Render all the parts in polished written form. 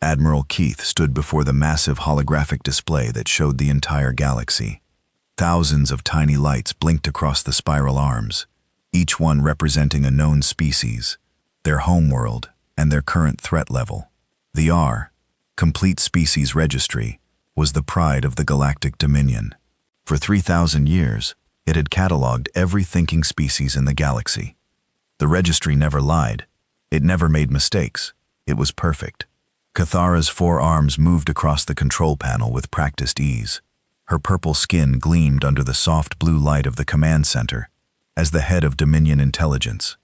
Admiral Keith stood before the massive holographic display that showed the entire galaxy. Thousands of tiny lights blinked across the spiral arms, each one representing a known species, their homeworld, and their current threat level. The R, Complete Species Registry, was the pride of the Galactic Dominion. For 3,000 years, it had cataloged every thinking species in the galaxy. The registry never lied. It never made mistakes. It was perfect. Cathara's 4 arms moved across the control panel with practiced ease. Her purple skin gleamed under the soft blue light of the command center. As the head of Dominion Intelligence,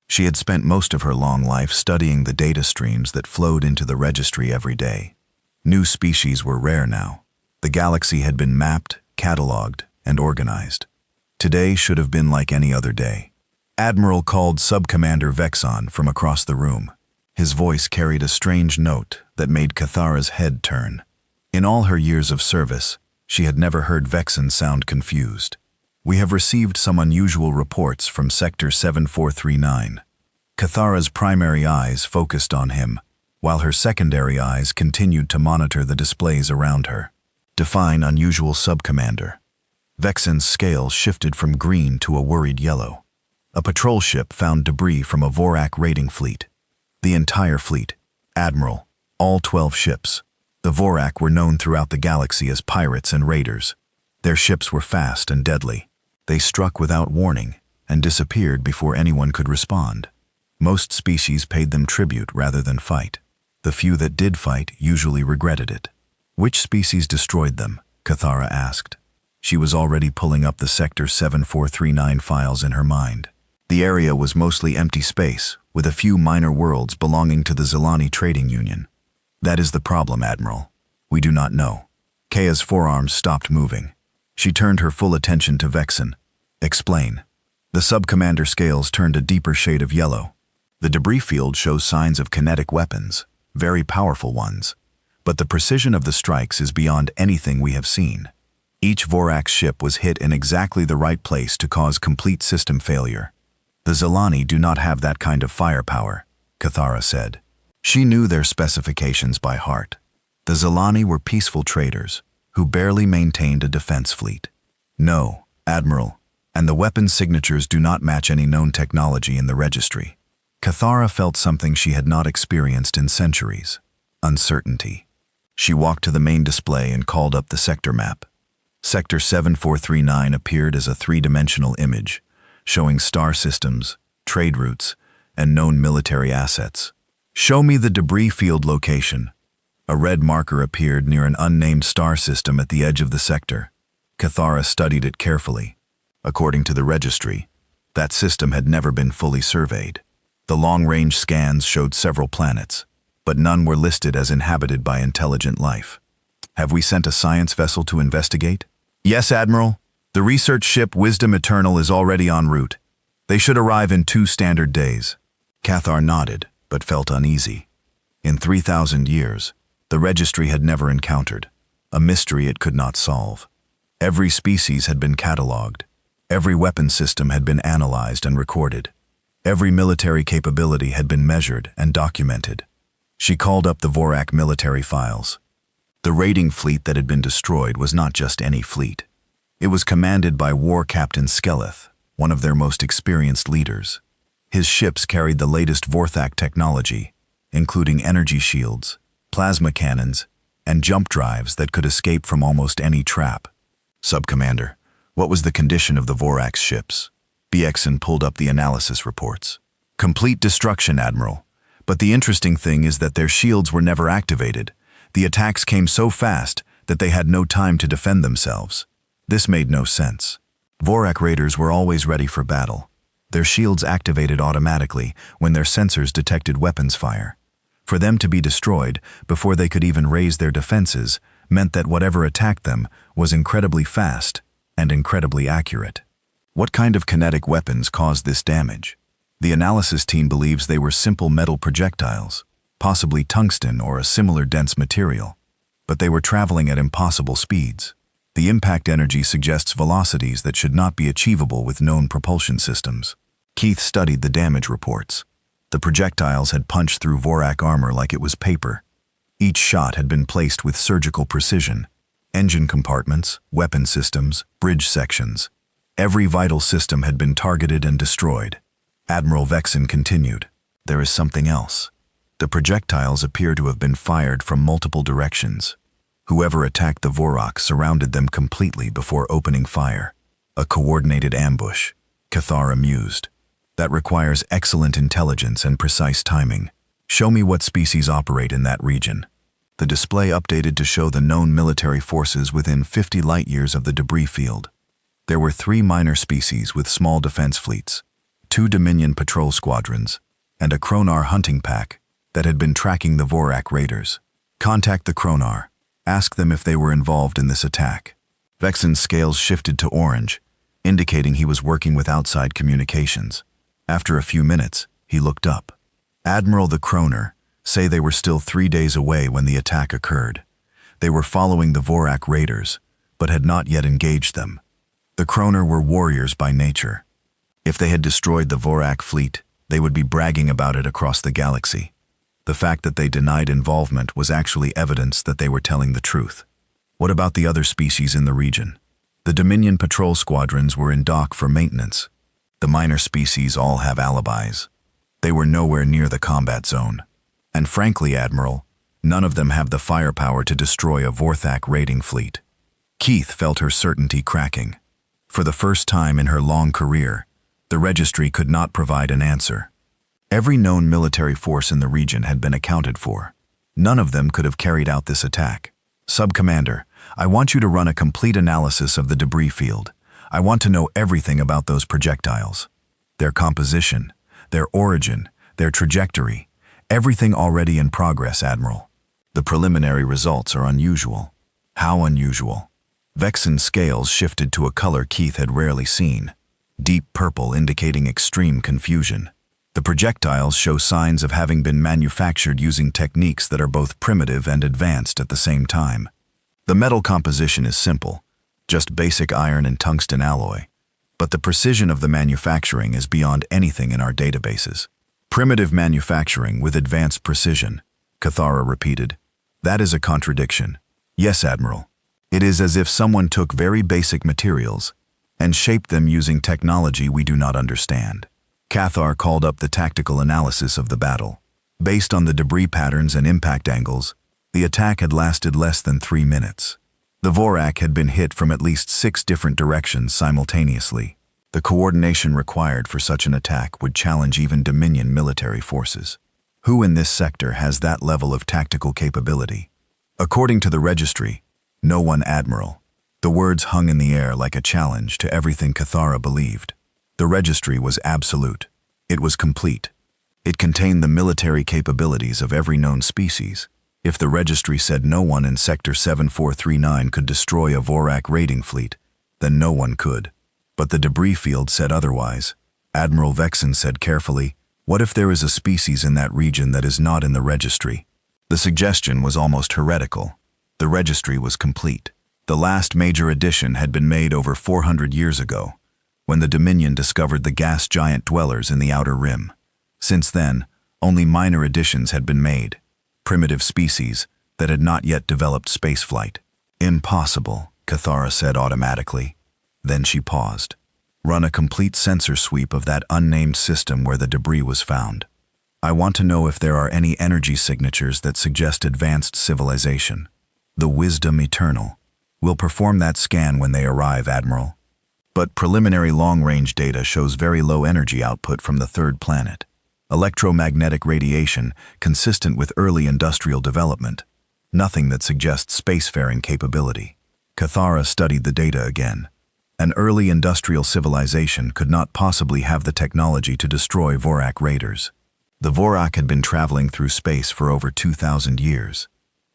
she had spent most of her long life studying the data streams that flowed into the registry every day. New species were rare now. The galaxy had been mapped, cataloged, and organized. Today should have been like any other day. Admiral called Subcommander Vexon from across the room. His voice carried a strange note that made Cathara's head turn. In all her years of service, she had never heard Vexon sound confused. "We have received some unusual reports from Sector 7439. Cathara's primary eyes focused on him, while her secondary eyes continued to monitor the displays around her. "Define unusual, Subcommander." Vexon's scale shifted from green to a worried yellow. A patrol ship found debris from a Vorak raiding fleet. The entire fleet, Admiral, all 12 ships. The Vorak were known throughout the galaxy as pirates and raiders. Their ships were fast and deadly. They struck without warning and disappeared before anyone could respond. Most species paid them tribute rather than fight. The few that did fight usually regretted it. "Which species destroyed them?" Cathara asked. She was already pulling up the Sector 7439 files in her mind. The area was mostly empty space, with a few minor worlds belonging to the Zilani Trading Union. "That is the problem, Admiral. We do not know." Kaya's forearms stopped moving. She turned her full attention to Vexon. "Explain." The subcommander scales turned a deeper shade of yellow. "The debris field shows signs of kinetic weapons, very powerful ones. But the precision of the strikes is beyond anything we have seen. Each Vorak ship was hit in exactly the right place to cause complete system failure. The Zilani do not have that kind of firepower," Cathara said. She knew their specifications by heart. The Zilani were peaceful traders who barely maintained a defense fleet. "No, Admiral, and the weapon signatures do not match any known technology in the registry." Cathara felt something she had not experienced in centuries: uncertainty. She walked to the main display and called up the sector map. Sector 7439 appeared as a 3-dimensional image, showing star systems, trade routes, and known military assets. "Show me the debris field location." A red marker appeared near an unnamed star system at the edge of the sector. Cathara studied it carefully. According to the registry, that system had never been fully surveyed. The long-range scans showed several planets, but none were listed as inhabited by intelligent life. "Have we sent a science vessel to investigate?" "Yes, Admiral. The research ship Wisdom Eternal is already en route. They should arrive in 2 standard days." Cathar nodded, but felt uneasy. In 3,000 years, the registry had never encountered a mystery it could not solve. Every species had been catalogued. Every weapon system had been analyzed and recorded. Every military capability had been measured and documented. She called up the Vorak military files. The raiding fleet that had been destroyed was not just any fleet. It was commanded by War Captain Skelleth, one of their most experienced leaders. His ships carried the latest Vorthak technology, including energy shields, plasma cannons, and jump drives that could escape from almost any trap. "Subcommander, what was the condition of the Vorak's ships?" Vexon pulled up the analysis reports. "Complete destruction, Admiral. But the interesting thing is that their shields were never activated. The attacks came so fast that they had no time to defend themselves. This made no sense. Vorak raiders were always ready for battle. Their shields activated automatically when their sensors detected weapons fire. For them to be destroyed before they could even raise their defenses meant that whatever attacked them was incredibly fast and incredibly accurate. What kind of kinetic weapons caused this damage? The analysis team believes they were simple metal projectiles, possibly tungsten or a similar dense material. But they were traveling at impossible speeds. The impact energy suggests velocities that should not be achievable with known propulsion systems." Keith studied the damage reports. The projectiles had punched through Vorak armor like it was paper. Each shot had been placed with surgical precision. Engine compartments, weapon systems, bridge sections. Every vital system had been targeted and destroyed. Admiral Vexen continued, "There is something else. The projectiles appear to have been fired from multiple directions. Whoever attacked the Vorok surrounded them completely before opening fire. A coordinated ambush," Cathara mused. "That requires excellent intelligence and precise timing. Show me what species operate in that region." The display updated to show the known military forces within 50 light-years of the debris field. There were 3 minor species with small defense fleets, 2 Dominion patrol squadrons, and a Kronar hunting pack that had been tracking the Vorak raiders. "Contact the Kronar. Ask them if they were involved in this attack." Vexen's scales shifted to orange, indicating he was working with outside communications. After a few minutes, he looked up. "Admiral, the Kronar say they were still 3 days away when the attack occurred. They were following the Vorak raiders, but had not yet engaged them. The Kronar were warriors by nature. If they had destroyed the Vorak fleet, they would be bragging about it across the galaxy. The fact that they denied involvement was actually evidence that they were telling the truth." "What about the other species in the region?" "The Dominion patrol squadrons were in dock for maintenance. The minor species all have alibis. They were nowhere near the combat zone. And frankly, Admiral, none of them have the firepower to destroy a Vorthak raiding fleet." Keith felt her certainty cracking. For the first time in her long career, the registry could not provide an answer. Every known military force in the region had been accounted for. None of them could have carried out this attack. "Sub-Commander, I want you to run a complete analysis of the debris field. I want to know everything about those projectiles. Their composition, their origin, their trajectory, everything already in progress, Admiral. The preliminary results are unusual." "How unusual?" Vexen's scales shifted to a color Keith had rarely seen, deep purple indicating extreme confusion. "The projectiles show signs of having been manufactured using techniques that are both primitive and advanced at the same time. The metal composition is simple, just basic iron and tungsten alloy, but the precision of the manufacturing is beyond anything in our databases." "Primitive manufacturing with advanced precision," Cathara repeated. "That is a contradiction." "Yes, Admiral. It is as if someone took very basic materials and shaped them using technology we do not understand." Cathar called up the tactical analysis of the battle. Based on the debris patterns and impact angles, the attack had lasted less than 3 minutes. The Vorak had been hit from at least 6 different directions simultaneously. The coordination required for such an attack would challenge even Dominion military forces. Who in this sector has that level of tactical capability? According to the registry, no one, Admiral. The words hung in the air like a challenge to everything Cathara believed. The registry was absolute. It was complete. It contained the military capabilities of every known species. If the registry said no one in Sector 7439 could destroy a Vorak raiding fleet, then no one could. But the debris field said otherwise. Admiral Vexen said carefully, "What if there is a species in that region that is not in the registry?" The suggestion was almost heretical. The registry was complete. The last major addition had been made over 400 years ago, when the Dominion discovered the gas giant dwellers in the Outer Rim. Since then, only minor additions had been made, primitive species that had not yet developed spaceflight. "Impossible," Cathara said automatically. Then she paused. "Run a complete sensor sweep of that unnamed system where the debris was found. I want to know if there are any energy signatures that suggest advanced civilization. The wisdom eternal. We'll perform that scan when they arrive, Admiral. But preliminary long-range data shows very low energy output from the 3rd planet. Electromagnetic radiation consistent with early industrial development. Nothing that suggests spacefaring capability." Cathara studied the data again. An early industrial civilization could not possibly have the technology to destroy Vorak raiders. The Vorak had been traveling through space for over 2,000 years.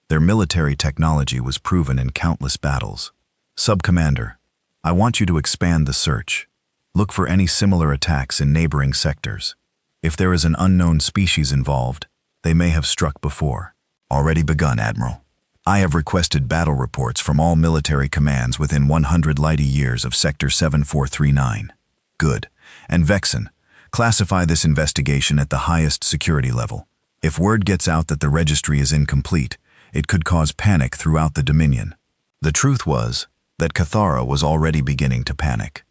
Their military technology was proven in countless battles. "Sub-Commander, I want you to expand the search. Look for any similar attacks in neighboring sectors. If there is an unknown species involved, they may have struck before." "Already begun, Admiral. I have requested battle reports from all military commands within 100 light-years of Sector 7439. "Good. And Vexen, classify this investigation at the highest security level. If word gets out that the registry is incomplete, it could cause panic throughout the Dominion. The truth was that Cathara was already beginning to panic.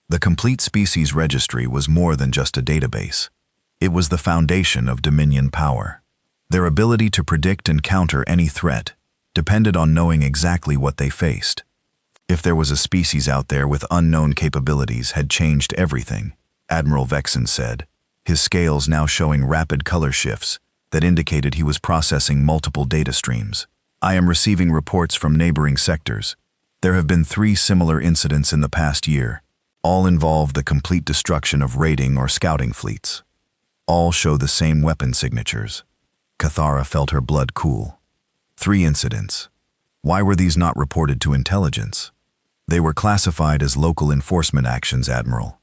The complete species registry was more than just a database. It was the foundation of Dominion power. Their ability to predict and counter any threat depended on knowing exactly what they faced. If there was a species out there with unknown capabilities had changed everything, Admiral Vexen said, his scales now showing rapid color shifts that indicated he was processing multiple data streams. I am receiving reports from neighboring sectors. There have been 3 similar incidents in the past year. All involve the complete destruction of raiding or scouting fleets. All show the same weapon signatures. Cathara felt her blood cool. 3 incidents. Why were these not reported to intelligence? They were classified as local enforcement actions, Admiral.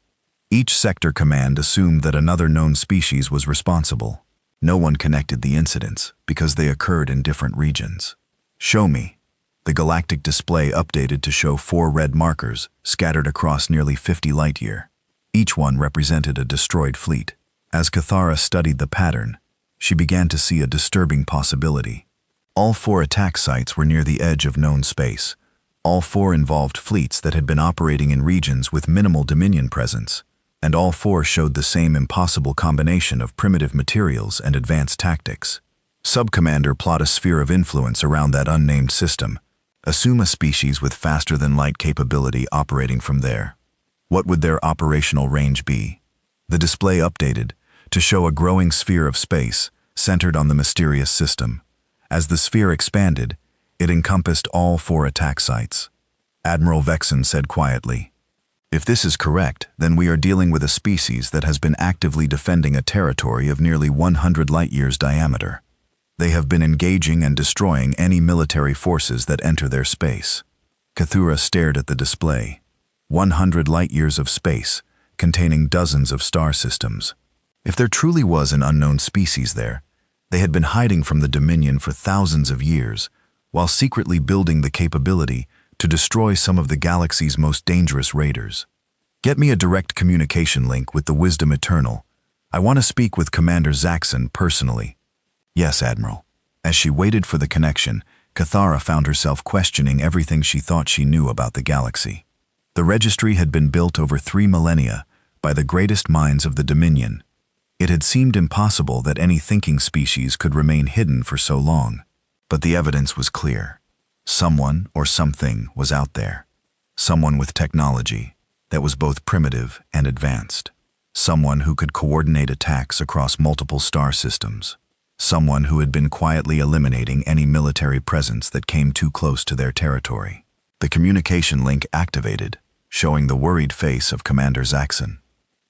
Each sector command assumed that another known species was responsible. No one connected the incidents because they occurred in different regions. Show me. The galactic display updated to show 4 red markers scattered across nearly 50 light-year. Each one represented a destroyed fleet. As Cathara studied the pattern, she began to see a disturbing possibility. All 4 attack sites were near the edge of known space. All 4 involved fleets that had been operating in regions with minimal Dominion presence, and all 4 showed the same impossible combination of primitive materials and advanced tactics. Subcommander, plot a sphere of influence around that unnamed system. Assume a species with faster-than-light capability operating from there. What would their operational range be? The display updated to show a growing sphere of space centered on the mysterious system. As the sphere expanded, it encompassed all 4 attack sites. Admiral Vexen said quietly, "If this is correct, then we are dealing with a species that has been actively defending a territory of nearly 100 light-years diameter. They have been engaging and destroying any military forces that enter their space." Cathura stared at the display. 100 light-years of space, containing dozens of star systems. If there truly was an unknown species there, they had been hiding from the Dominion for thousands of years, while secretly building the capability to destroy some of the galaxy's most dangerous raiders. Get me a direct communication link with the Wisdom Eternal. I want to speak with Commander Zaxxon personally. Yes, Admiral. As she waited for the connection, Cathara found herself questioning everything she thought she knew about the galaxy. The registry had been built over 3 millennia by the greatest minds of the Dominion. It had seemed impossible that any thinking species could remain hidden for so long. But the evidence was clear. Someone or something was out there. Someone with technology that was both primitive and advanced. Someone who could coordinate attacks across multiple star systems. Someone who had been quietly eliminating any military presence that came too close to their territory. The communication link activated, showing the worried face of Commander Zaxxon.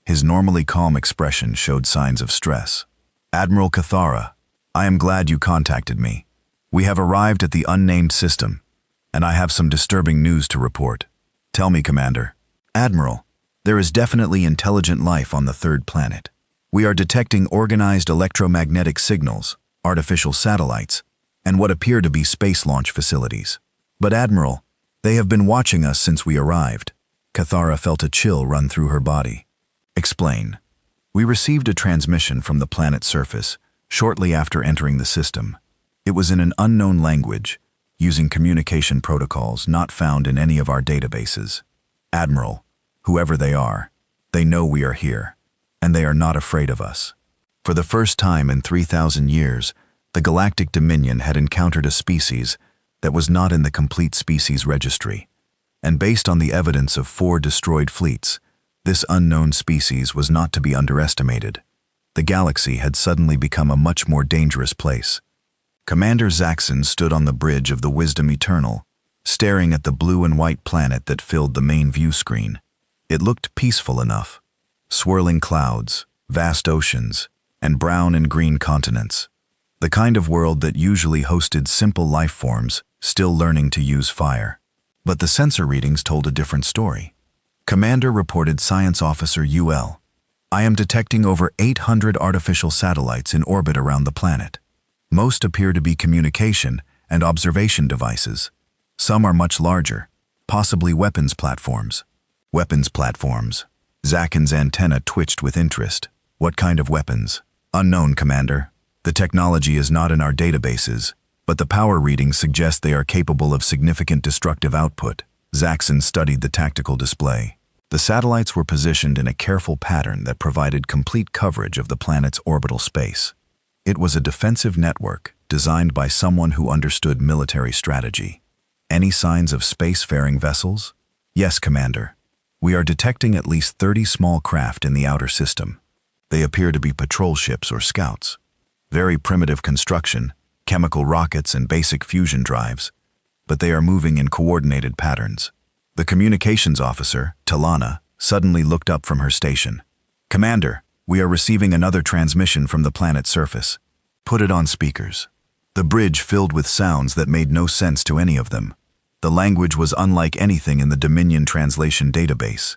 His normally calm expression showed signs of stress. "Admiral Cathara, I am glad you contacted me. We have arrived at the unnamed system, and I have some disturbing news to report." "Tell me, Commander." "Admiral, there is definitely intelligent life on the 3rd planet. We are detecting organized electromagnetic signals, artificial satellites, and what appear to be space launch facilities. But Admiral, they have been watching us since we arrived." Cathara felt a chill run through her body. "Explain." "We received a transmission from the planet's surface shortly after entering the system. It was in an unknown language, using communication protocols not found in any of our databases. Admiral, whoever they know we are here, and they are not afraid of us." For the first time in 3,000 years, the Galactic Dominion had encountered a species that was not in the complete species registry. And based on the evidence of 4 destroyed fleets, this unknown species was not to be underestimated. The galaxy had suddenly become a much more dangerous place. Commander Zaxxon stood on the bridge of the Wisdom Eternal, staring at the blue and white planet that filled the main view screen. It looked peaceful enough. Swirling clouds, vast oceans, and brown and green continents. The kind of world that usually hosted simple life forms still learning to use fire. But the sensor readings told a different story. Commander reported Science Officer UL. "I am detecting over 800 artificial satellites in orbit around the planet. Most appear to be communication and observation devices. Some are much larger, possibly weapons platforms." "Weapons platforms." Zaxxon's antenna twitched with interest. "What kind of weapons?" "Unknown, Commander. The technology is not in our databases, but the power readings suggest they are capable of significant destructive output. Zaxxon studied the tactical display. The satellites were positioned in a careful pattern that provided complete coverage of the planet's orbital space. It was a defensive network designed by someone who understood military strategy. Any signs of spacefaring vessels? Yes, Commander. We are detecting at least 30 small craft in the outer system. They appear to be patrol ships or scouts. Very primitive construction, chemical rockets and basic fusion drives, but they are moving in coordinated patterns. The communications officer, Talana, suddenly looked up from her station. Commander, we are receiving another transmission from the planet's surface. Put it on speakers. The bridge filled with sounds that made no sense to any of them. The language was unlike anything in the Dominion translation database.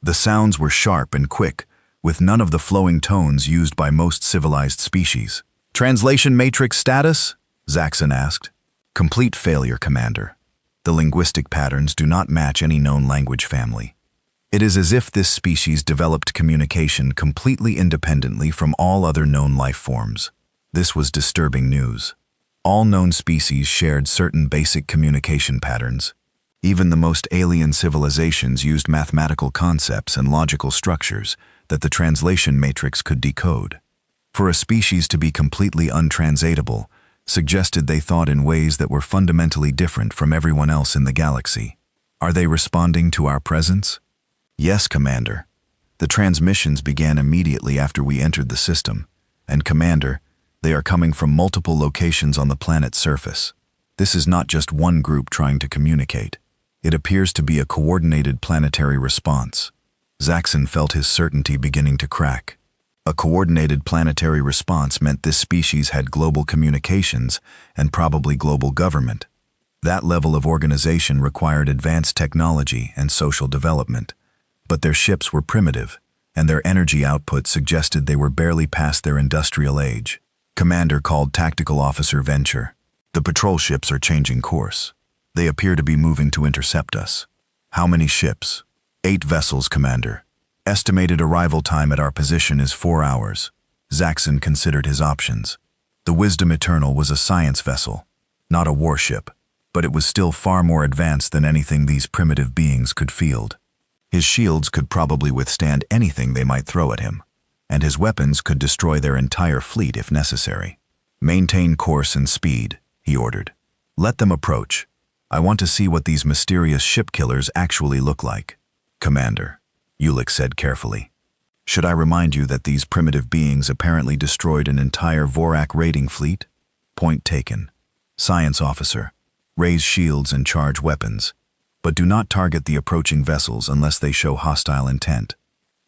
The sounds were sharp and quick, with none of the flowing tones used by most civilized species. Translation matrix status? Zaxxon asked. Complete failure, Commander. The linguistic patterns do not match any known language family. It is as if this species developed communication completely independently from all other known life forms. This was disturbing news. All known species shared certain basic communication patterns. Even the most alien civilizations used mathematical concepts and logical structures that the translation matrix could decode. For a species to be completely untranslatable suggested they thought in ways that were fundamentally different from everyone else in the galaxy. Are they responding to our presence? Yes, Commander. The transmissions began immediately after we entered the system, and Commander, they are coming from multiple locations on the planet's surface. This is not just one group trying to communicate. It appears to be a coordinated planetary response. Zaxxon felt his certainty beginning to crack. A coordinated planetary response meant this species had global communications and probably global government. That level of organization required advanced technology and social development. But their ships were primitive, and their energy output suggested they were barely past their industrial age. Commander called Tactical Officer Venture. The patrol ships are changing course. They appear to be moving to intercept us. How many ships? 8 vessels, Commander. Estimated arrival time at our position is 4 hours. Zaxxon considered his options. The Wisdom Eternal was a science vessel, not a warship, but it was still far more advanced than anything these primitive beings could field. His shields could probably withstand anything they might throw at him, and his weapons could destroy their entire fleet if necessary. Maintain course and speed, he ordered. Let them approach. I want to see what these mysterious ship killers actually look like. Commander, Ulick said carefully. Should I remind you that these primitive beings apparently destroyed an entire Vorak raiding fleet? Point taken. Science officer, raise shields and charge weapons, but do not target the approaching vessels unless they show hostile intent.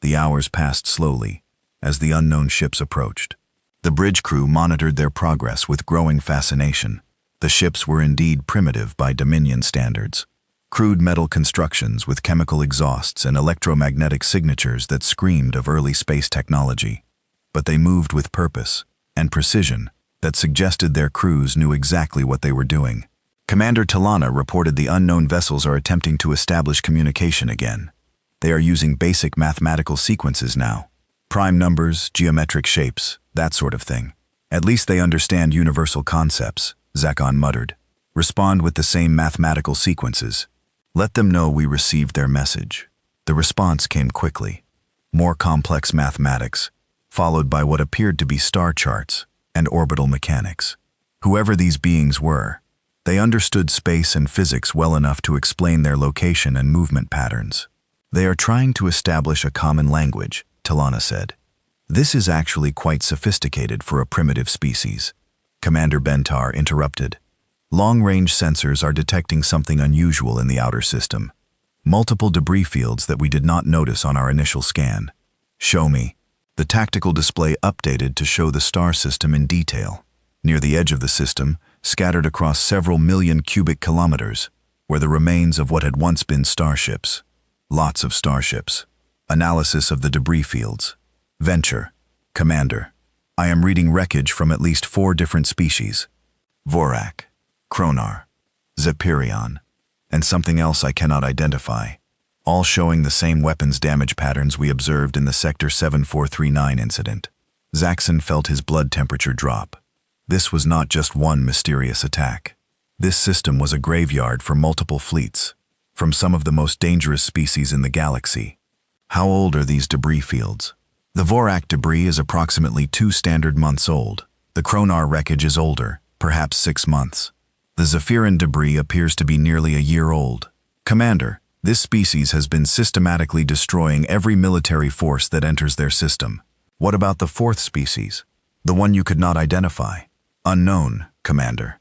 The hours passed slowly as the unknown ships approached. The bridge crew monitored their progress with growing fascination. The ships were indeed primitive by Dominion standards. Crude metal constructions with chemical exhausts and electromagnetic signatures that screamed of early space technology. But they moved with purpose and precision that suggested their crews knew exactly what they were doing. Commander Talana reported the unknown vessels are attempting to establish communication again. They are using basic mathematical sequences now. Prime numbers, geometric shapes, that sort of thing. At least they understand universal concepts, Zaxxon muttered. Respond with the same mathematical sequences. Let them know we received their message. The response came quickly. More complex mathematics, followed by what appeared to be star charts and orbital mechanics. Whoever these beings were, they understood space and physics well enough to explain their location and movement patterns. They are trying to establish a common language, Talana said. This is actually quite sophisticated for a primitive species. Commander Bentar interrupted. Long-range sensors are detecting something unusual in the outer system. Multiple debris fields that we did not notice on our initial scan. Show me. The tactical display updated to show the star system in detail. Near the edge of the system, scattered across several million cubic kilometers, were the remains of what had once been starships. Lots of starships. Analysis of the debris fields. Venture. Commander. I am reading wreckage from at least 4 different species. Vorak, Kronar, Zepyrion, and something else I cannot identify, all showing the same weapons damage patterns we observed in the Sector 7439 incident. Zaxxon felt his blood temperature drop. This was not just one mysterious attack. This system was a graveyard for multiple fleets, from some of the most dangerous species in the galaxy. How old are these debris fields? The Vorak debris is approximately 2 standard months old. The Kronar wreckage is older, perhaps 6 months. The Zephyrin debris appears to be nearly a year old. Commander, this species has been systematically destroying every military force that enters their system. What about the 4th species? The one you could not identify? Unknown, Commander.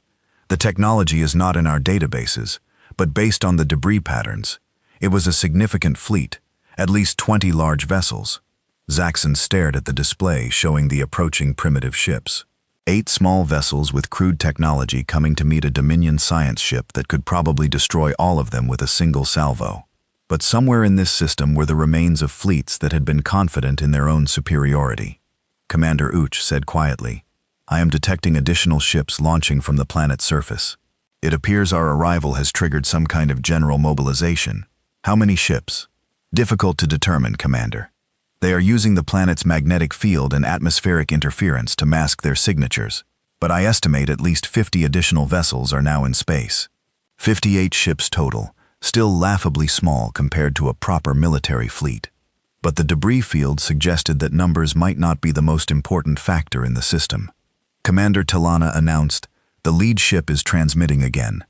The technology is not in our databases, but based on the debris patterns, it was a significant fleet, at least 20 large vessels. Zaxxon stared at the display showing the approaching primitive ships. 8 small vessels with crude technology coming to meet a Dominion science ship that could probably destroy all of them with a single salvo. But somewhere in this system were the remains of fleets that had been confident in their own superiority. Commander Uch said quietly, "I am detecting additional ships launching from the planet's surface. It appears our arrival has triggered some kind of general mobilization. How many ships?" "Difficult to determine, Commander. They are using the planet's magnetic field and atmospheric interference to mask their signatures, but I estimate at least 50 additional vessels are now in space. 58 ships total, still laughably small compared to a proper military fleet. But the debris field suggested that numbers might not be the most important factor in the system." Commander Talana announced, "The lead ship is transmitting again.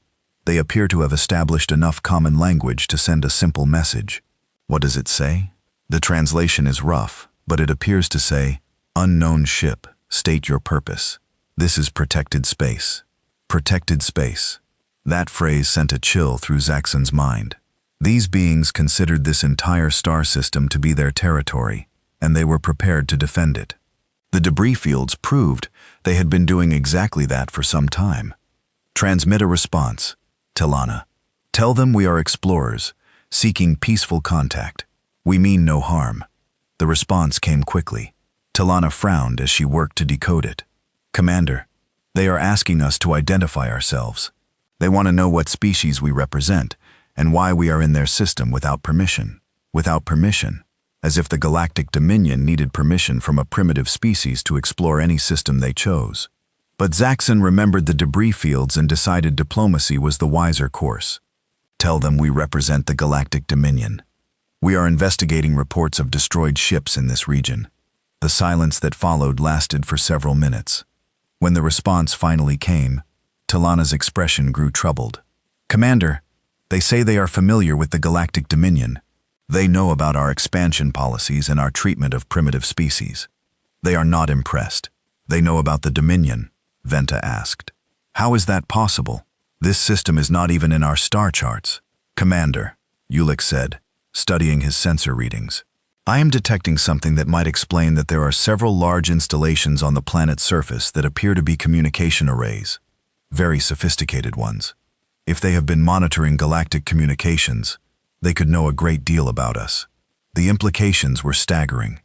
They appear to have established enough common language to send a simple message." "What does it say?" The translation is rough, but it appears to say, "Unknown ship, state your purpose. This is protected space." Protected space. That phrase sent a chill through Zaxxon's mind. These beings considered this entire star system to be their territory, and they were prepared to defend it. The debris fields proved they had been doing exactly that for some time. "Transmit a response, Talana. Tell them we are explorers, seeking peaceful contact. We mean no harm." The response came quickly. Talana frowned as she worked to decode it. "Commander, they are asking us to identify ourselves. They want to know what species we represent and why we are in their system without permission." Without permission? As if the Galactic Dominion needed permission from a primitive species to explore any system they chose. But Zaxxon remembered the debris fields and decided diplomacy was the wiser course. "Tell them we represent the Galactic Dominion. We are investigating reports of destroyed ships in this region." The silence that followed lasted for several minutes. When the response finally came, Talana's expression grew troubled. "Commander, they say they are familiar with the Galactic Dominion. They know about our expansion policies and our treatment of primitive species. They are not impressed." "They know about the Dominion?" Venta asked. "How is that possible? This system is not even in our star charts." "Commander," Ulick said, studying his sensor readings, "I am detecting something that might explain that there are several large installations on the planet's surface that appear to be communication arrays. Very sophisticated ones. If they have been monitoring galactic communications, they could know a great deal about us." The implications were staggering.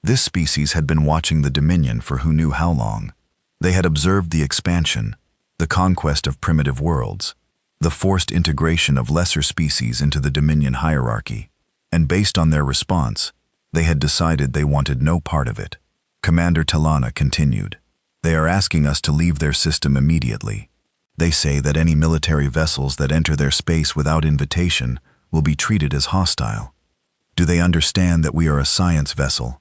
This species had been watching the Dominion for who knew how long. They had observed the expansion, the conquest of primitive worlds, the forced integration of lesser species into the Dominion hierarchy, and based on their response, they had decided they wanted no part of it. Commander Talana continued, "They are asking us to leave their system immediately. They say that any military vessels that enter their space without invitation will be treated as hostile. Do they understand that we are a science vessel,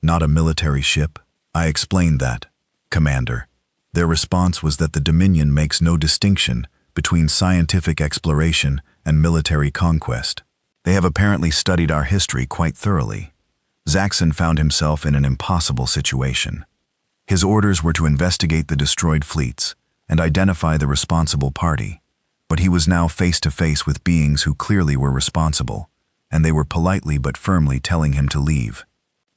not a military ship?" I explained that, Commander. Their response was that the Dominion makes no distinction between scientific exploration and military conquest. They have apparently studied our history quite thoroughly. Zaxxon found himself in an impossible situation. His orders were to investigate the destroyed fleets and identify the responsible party, but he was now face to face with beings who clearly were responsible, and they were politely but firmly telling him to leave.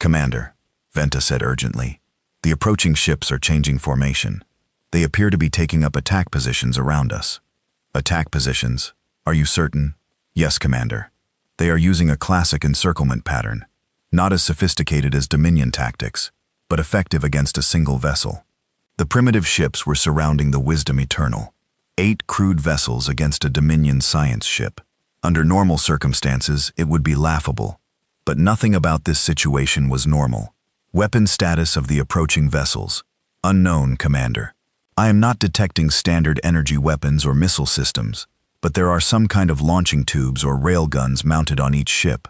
"Commander," Venta said urgently, "the approaching ships are changing formation. They appear to be taking up attack positions around us." "Attack positions? Are you certain?" "Yes, Commander. They are using a classic encirclement pattern, not as sophisticated as Dominion tactics, but effective against a single vessel." The primitive ships were surrounding the Wisdom Eternal. 8 crude vessels against a Dominion science ship. Under normal circumstances, it would be laughable, but nothing about this situation was normal. "Weapon status of the approaching vessels. Unknown, Commander." I am not detecting standard energy weapons or missile systems, but there are some kind of launching tubes or railguns mounted on each ship.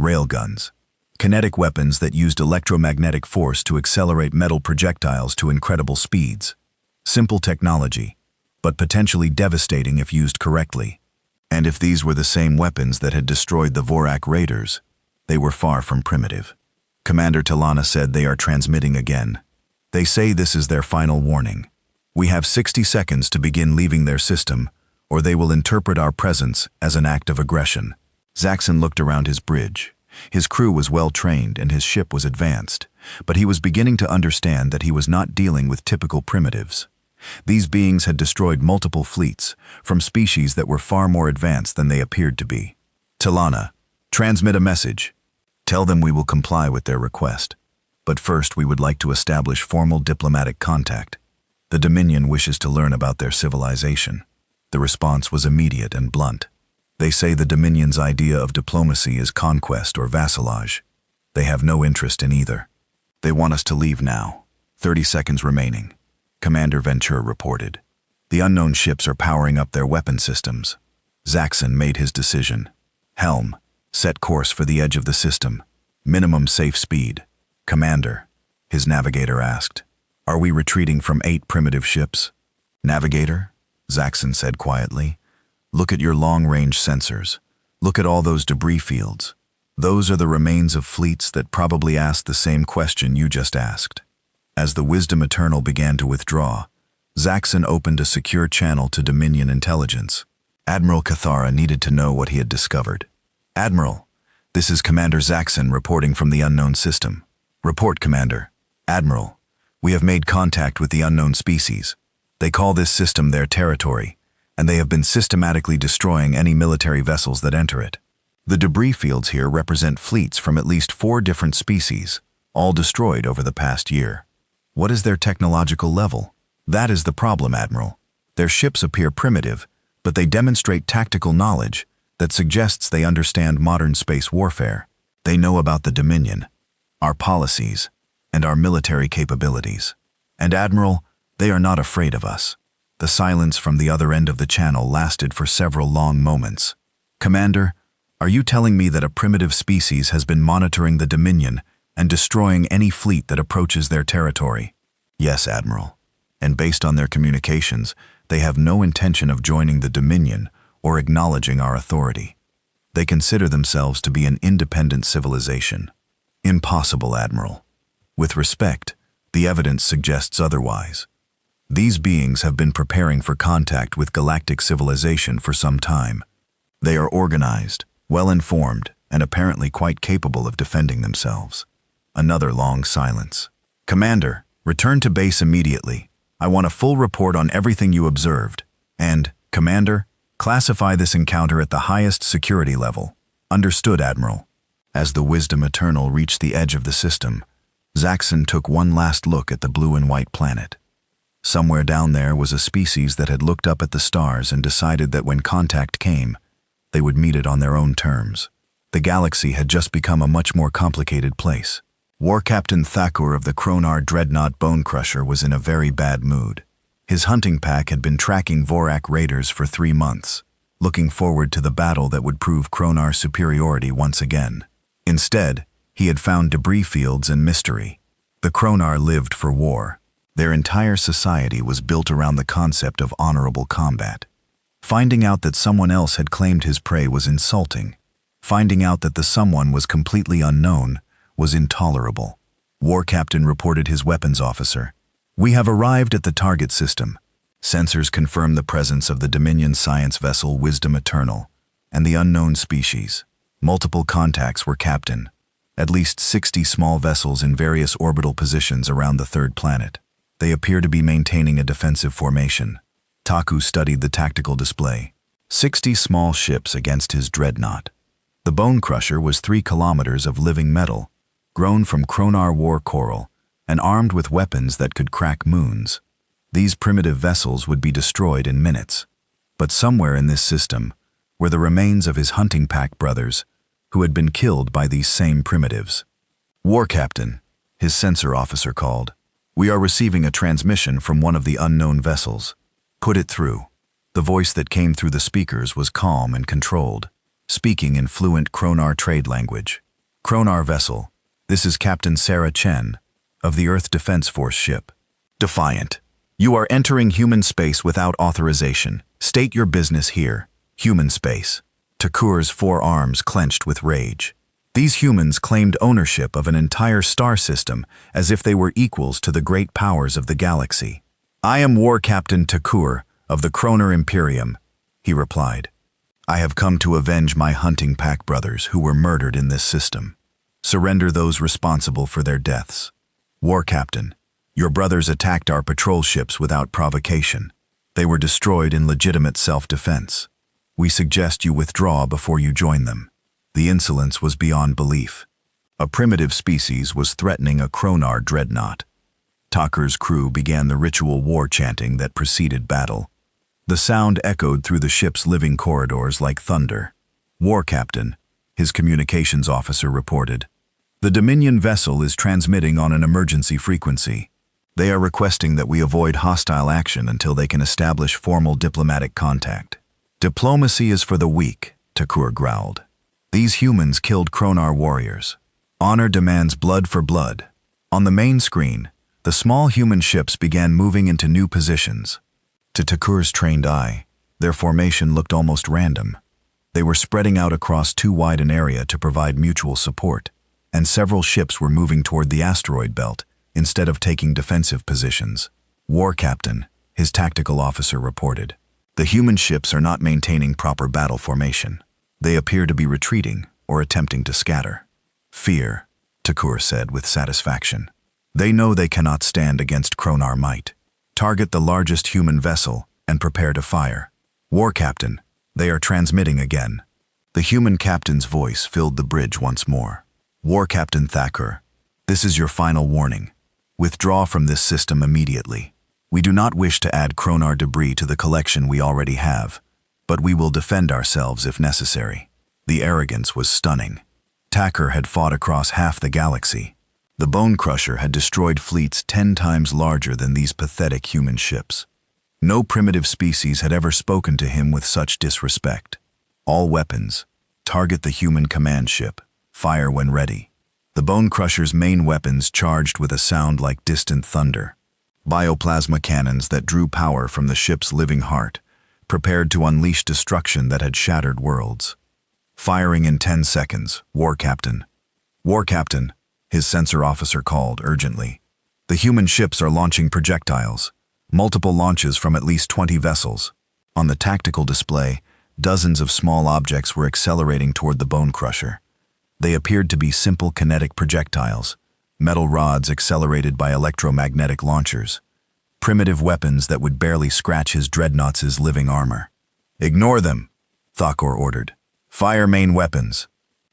Railguns. Kinetic weapons that used electromagnetic force to accelerate metal projectiles to incredible speeds. Simple technology, but potentially devastating if used correctly. And if these were the same weapons that had destroyed the Vorak raiders, they were far from primitive. Commander Talana said they are transmitting again. They say this is their final warning. We have 60 seconds to begin leaving their system, or they will interpret our presence as an act of aggression. Zaxxon looked around his bridge. His crew was well trained and his ship was advanced, but he was beginning to understand that he was not dealing with typical primitives. These beings had destroyed multiple fleets, from species that were far more advanced than they appeared to be. Talana, transmit a message. Tell them we will comply with their request. But first we would like to establish formal diplomatic contact. The Dominion wishes to learn about their civilization. The response was immediate and blunt. They say the Dominion's idea of diplomacy is conquest or vassalage. They have no interest in either. They want us to leave now. 30 seconds remaining. Commander Ventura reported. The unknown ships are powering up their weapon systems. Zaxxon made his decision. Helm, set course for the edge of the system. Minimum safe speed. Commander, his navigator asked. Are we retreating from 8 primitive ships? Navigator, Zaxxon said quietly. Look at your long-range sensors. Look at all those debris fields. Those are the remains of fleets that probably asked the same question you just asked. As the Wisdom Eternal began to withdraw, Zaxxon opened a secure channel to Dominion intelligence. Admiral Cathara needed to know what he had discovered. Admiral, this is Commander Zaxxon reporting from the unknown system. Report, Commander. Admiral, we have made contact with the unknown species. They call this system their territory, and they have been systematically destroying any military vessels that enter it. The debris fields here represent fleets from at least 4 different species, all destroyed over the past year. What is their technological level? That is the problem, Admiral. Their ships appear primitive, but they demonstrate tactical knowledge that suggests they understand modern space warfare. They know about the Dominion, our policies, and our military capabilities. And Admiral, they are not afraid of us. The silence from the other end of the channel lasted for several long moments. Commander, are you telling me that a primitive species has been monitoring the Dominion and destroying any fleet that approaches their territory? Yes, Admiral. And based on their communications, they have no intention of joining the Dominion or acknowledging our authority. They consider themselves to be an independent civilization. Impossible, Admiral. With respect, the evidence suggests otherwise. These beings have been preparing for contact with galactic civilization for some time. They are organized, well-informed, and apparently quite capable of defending themselves. Another long silence. Commander, return to base immediately. I want a full report on everything you observed. And, Commander, classify this encounter at the highest security level. Understood, Admiral. As the Wisdom Eternal reached the edge of the system, Zaxxon took one last look at the blue and white planet. Somewhere down there was a species that had looked up at the stars and decided that when contact came, they would meet it on their own terms. The galaxy had just become a much more complicated place. War Captain Thakur of the Kronar Dreadnought Bone Crusher was in a very bad mood. His hunting pack had been tracking Vorak raiders for 3 months, looking forward to the battle that would prove Kronar's superiority once again. Instead, he had found debris fields and mystery. The Kronar lived for war. Their entire society was built around the concept of honorable combat. Finding out that someone else had claimed his prey was insulting. Finding out that the someone was completely unknown was intolerable. War Captain reported his weapons officer. We have arrived at the target system. Sensors confirm the presence of the Dominion science vessel Wisdom Eternal and the unknown species. Multiple contacts were Captain. At least 60 small vessels in various orbital positions around the third planet. They appear to be maintaining a defensive formation. Taku studied the tactical display. 60 small ships against his dreadnought. The Bone Crusher was 3 kilometers of living metal, grown from Kronar war coral, and armed with weapons that could crack moons. These primitive vessels would be destroyed in minutes. But somewhere in this system were the remains of his hunting pack brothers, who had been killed by these same primitives. War Captain, his sensor officer called. We are receiving a transmission from one of the unknown vessels. Put it through. The voice that came through the speakers was calm and controlled, speaking in fluent Kronar trade language. Kronar vessel, this is Captain Sarah Chen, of the Earth Defense Force ship. Defiant. You are entering human space without authorization. State your business here. Human space. Takur's forearms clenched with rage. These humans claimed ownership of an entire star system as if they were equals to the great powers of the galaxy. I am War Captain Takur of the Kronar Imperium, he replied. I have come to avenge my hunting pack brothers who were murdered in this system. Surrender those responsible for their deaths. War Captain, your brothers attacked our patrol ships without provocation. They were destroyed in legitimate self-defense. We suggest you withdraw before you join them. The insolence was beyond belief. A primitive species was threatening a Kronar dreadnought. Takur's crew began the ritual war chanting that preceded battle. The sound echoed through the ship's living corridors like thunder. War Captain, his communications officer reported. The Dominion vessel is transmitting on an emergency frequency. They are requesting that we avoid hostile action until they can establish formal diplomatic contact. Diplomacy is for the weak, Takur growled. These humans killed Kronar warriors. Honor demands blood for blood. On the main screen, the small human ships began moving into new positions. To Takur's trained eye, their formation looked almost random. They were spreading out across too wide an area to provide mutual support, and several ships were moving toward the asteroid belt instead of taking defensive positions. War Captain, his tactical officer reported. The human ships are not maintaining proper battle formation. They appear to be retreating or attempting to scatter. Fear, Takur said with satisfaction. They know they cannot stand against Kronar might. Target the largest human vessel and prepare to fire. War Captain, they are transmitting again. The human captain's voice filled the bridge once more. War Captain Thakur, this is your final warning. Withdraw from this system immediately. We do not wish to add Kronar debris to the collection we already have, but we will defend ourselves if necessary. The arrogance was stunning. Thakur had fought across half the galaxy. The Bone Crusher had destroyed fleets 10 times larger than these pathetic human ships. No primitive species had ever spoken to him with such disrespect. All weapons, target the human command ship, fire when ready. The Bone Crusher's main weapons charged with a sound like distant thunder. Bioplasma cannons that drew power from the ship's living heart, prepared to unleash destruction that had shattered worlds. Firing in 10 seconds, War Captain. War Captain, his sensor officer called urgently. The human ships are launching projectiles, multiple launches from at least 20 vessels. On the tactical display, dozens of small objects were accelerating toward the Bone Crusher. They appeared to be simple kinetic projectiles, metal rods accelerated by electromagnetic launchers, primitive weapons that would barely scratch his dreadnoughts' living armor. Ignore them, Thakur ordered. Fire main weapons.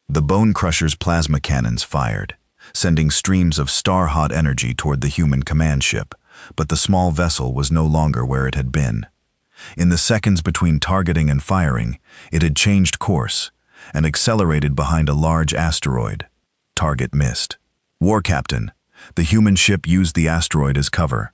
The Bone Crusher's plasma cannons fired, sending streams of star-hot energy toward the human command ship, but the small vessel was no longer where it had been. In the seconds between targeting and firing, it had changed course and accelerated behind a large asteroid. Target missed. War Captain, the human ship used the asteroid as cover.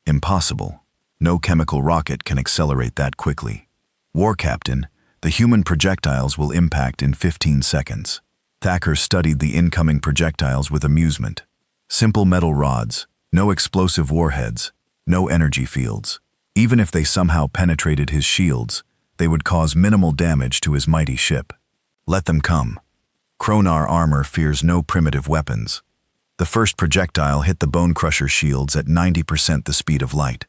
Impossible. No chemical rocket can accelerate that quickly. War Captain, the human projectiles will impact in 15 seconds. Thakur studied the incoming projectiles with amusement. Simple metal rods, no explosive warheads, no energy fields. Even if they somehow penetrated his shields, they would cause minimal damage to his mighty ship. Let them come. Kronar armor fears no primitive weapons. The first projectile hit the Bone Crusher shields at 90% the speed of light.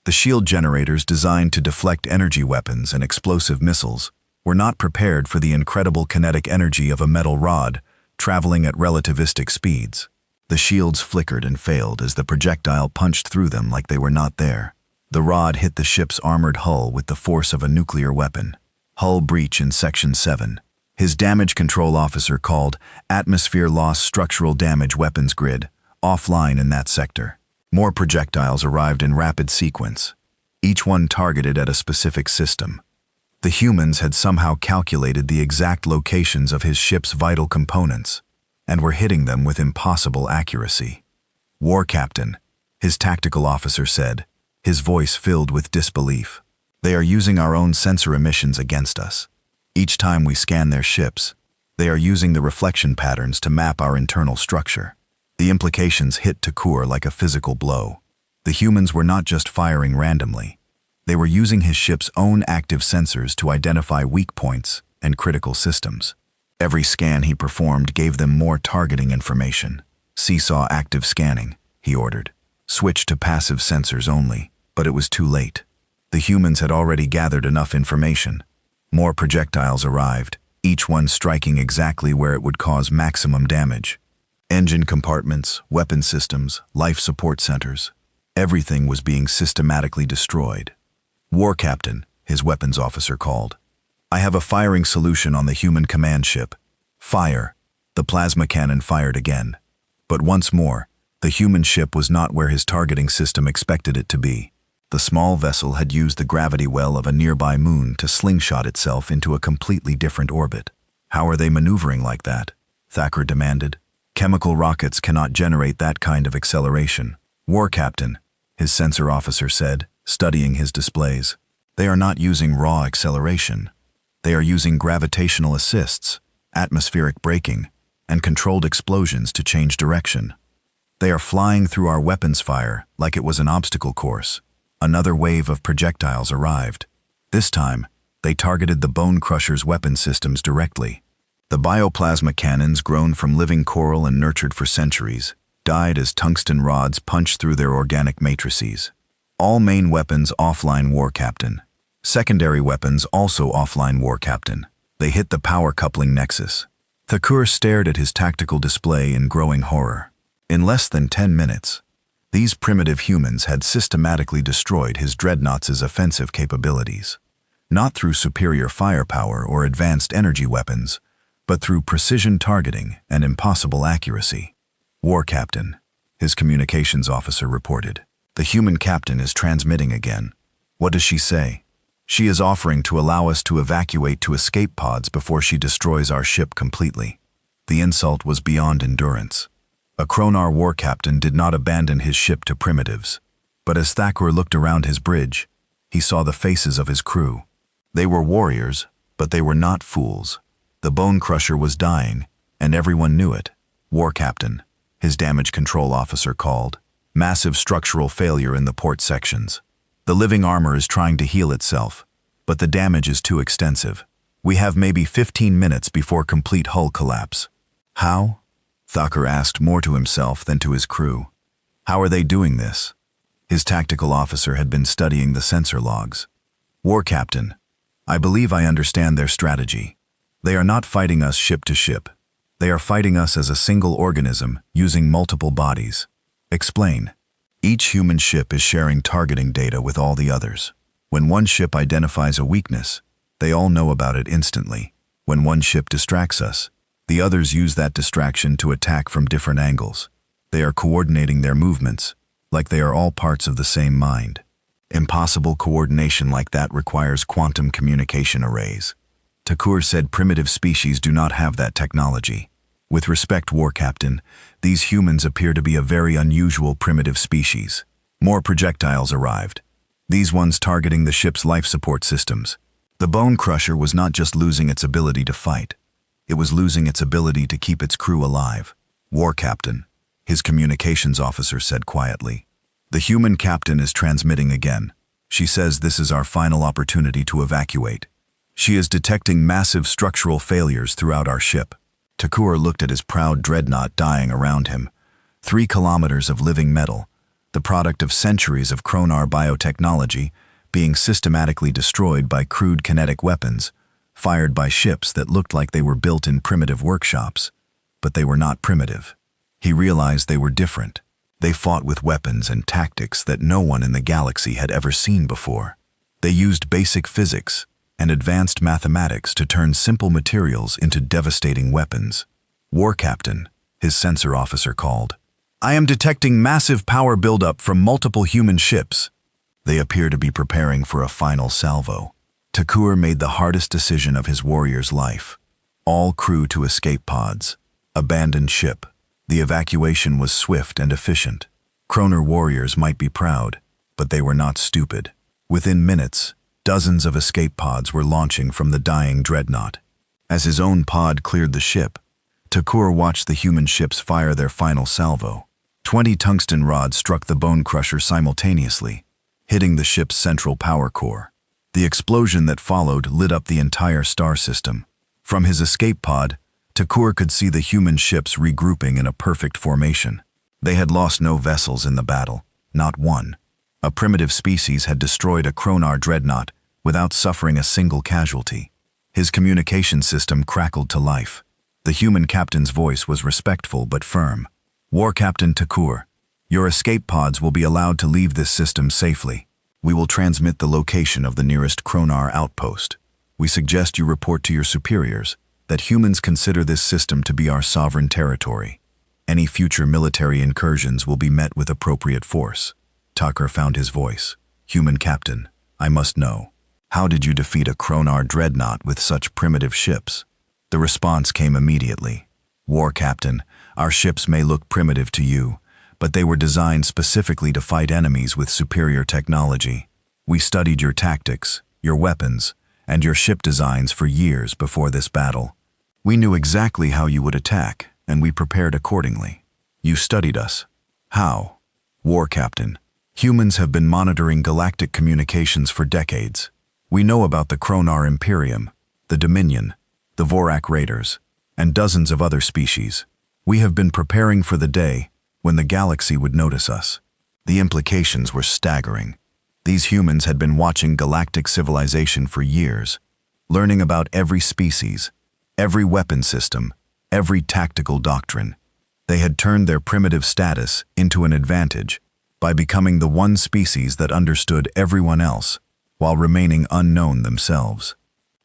The shield generators designed to deflect energy weapons and explosive missiles were not prepared for the incredible kinetic energy of a metal rod traveling at relativistic speeds. The shields flickered and failed as the projectile punched through them like they were not there. The rod hit the ship's armored hull with the force of a nuclear weapon. Hull breach in Section 7. His damage control officer called Atmosphere Loss Structural Damage Weapons Grid offline in that sector. More projectiles arrived in rapid sequence, each one targeted at a specific system. The humans had somehow calculated the exact locations of his ship's vital components and were hitting them with impossible accuracy. War Captain, his tactical officer said, his voice filled with disbelief. They are using our own sensor emissions against us. Each time we scan their ships, they are using the reflection patterns to map our internal structure. The implications hit Takur like a physical blow. The humans were not just firing randomly. They were using his ship's own active sensors to identify weak points and critical systems. Every scan he performed gave them more targeting information. "Seesaw active scanning," he ordered. "Switch to passive sensors only," but it was too late. The humans had already gathered enough information. More projectiles arrived, each one striking exactly where it would cause maximum damage. Engine compartments, weapon systems, life support centers. Everything was being systematically destroyed. "War Captain," his weapons officer called. "I have a firing solution on the human command ship." "Fire." The plasma cannon fired again. But once more, the human ship was not where his targeting system expected it to be. The small vessel had used the gravity well of a nearby moon to slingshot itself into a completely different orbit. "How are they maneuvering like that?" Thakur demanded. "Chemical rockets cannot generate that kind of acceleration." "War Captain," his sensor officer said, studying his displays. "They are not using raw acceleration. They are using gravitational assists, atmospheric braking, and controlled explosions to change direction. They are flying through our weapons fire like it was an obstacle course." Another wave of projectiles arrived. This time, they targeted the Bone Crusher's weapon systems directly. The bioplasma cannons, grown from living coral and nurtured for centuries, died as tungsten rods punched through their organic matrices. All main weapons offline, War Captain. Secondary weapons also offline, War Captain. They hit the power coupling nexus. Thakur stared at his tactical display in growing horror. In less than 10 minutes, these primitive humans had systematically destroyed his dreadnoughts' offensive capabilities. Not through superior firepower or advanced energy weapons, but through precision targeting and impossible accuracy. "War Captain," his communications officer reported. "The human captain is transmitting again." "What does she say?" "She is offering to allow us to evacuate to escape pods before she destroys our ship completely." The insult was beyond endurance. A Kronar war captain did not abandon his ship to primitives. But as Thakur looked around his bridge, he saw the faces of his crew. They were warriors, but they were not fools. The Bone Crusher was dying, and everyone knew it. "War Captain," his damage control officer called. "Massive structural failure in the port sections. The living armor is trying to heal itself, but the damage is too extensive. We have maybe 15 minutes before complete hull collapse." "How?" Thakur asked, more to himself than to his crew. "How are they doing this?" His tactical officer had been studying the sensor logs. "War Captain, I believe I understand their strategy. They are not fighting us ship to ship. They are fighting us as a single organism using multiple bodies." "Explain." "Each human ship is sharing targeting data with all the others. When one ship identifies a weakness, they all know about it instantly. When one ship distracts us, the others use that distraction to attack from different angles. They are coordinating their movements, like they are all parts of the same mind. Impossible coordination like that requires quantum communication arrays." Thakur said primitive species do not have that technology. "With respect, War Captain, these humans appear to be a very unusual primitive species." More projectiles arrived, these ones targeting the ship's life support systems. The Bone Crusher was not just losing its ability to fight. It was losing its ability to keep its crew alive. "War Captain," his communications officer said quietly. "The human captain is transmitting again. She says this is our final opportunity to evacuate. She is detecting massive structural failures throughout our ship." Thakur looked at his proud dreadnought dying around him. 3 kilometers of living metal, the product of centuries of Kronar biotechnology, being systematically destroyed by crude kinetic weapons, fired by ships that looked like they were built in primitive workshops. But they were not primitive. He realized they were different. They fought with weapons and tactics that no one in the galaxy had ever seen before. They used basic physics and advanced mathematics to turn simple materials into devastating weapons. "War Captain," his sensor officer called. "I am detecting massive power buildup from multiple human ships. They appear to be preparing for a final salvo." Thakur made the hardest decision of his warrior's life. All crew to escape pods. Abandoned ship. The evacuation was swift and efficient. Kroner warriors might be proud, but they were not stupid. Within minutes, dozens of escape pods were launching from the dying dreadnought. As his own pod cleared the ship, Takur watched the human ships fire their final salvo. 20 tungsten rods struck the bone crusher simultaneously, hitting the ship's central power core. The explosion that followed lit up the entire star system. From his escape pod, Takur could see the human ships regrouping in a perfect formation. They had lost no vessels in the battle, not one. A primitive species had destroyed a Kronar dreadnought without suffering a single casualty. His communication system crackled to life. The human captain's voice was respectful but firm. War Captain Takur, your escape pods will be allowed to leave this system safely. We will transmit the location of the nearest Kronar outpost. We suggest you report to your superiors that humans consider this system to be our sovereign territory. Any future military incursions will be met with appropriate force. Takur found his voice. Human captain, I must know. How did you defeat a Kronar dreadnought with such primitive ships? The response came immediately. War captain, our ships may look primitive to you, but they were designed specifically to fight enemies with superior technology. We studied your tactics, your weapons, and your ship designs for years before this battle. We knew exactly how you would attack, and we prepared accordingly. You studied us. How? War captain, humans have been monitoring galactic communications for decades. We know about the Kronar Imperium, the Dominion, the Vorak Raiders, and dozens of other species. We have been preparing for the day when the galaxy would notice us. The implications were staggering. These humans had been watching galactic civilization for years, learning about every species, every weapon system, every tactical doctrine. They had turned their primitive status into an advantage by becoming the one species that understood everyone else while remaining unknown themselves.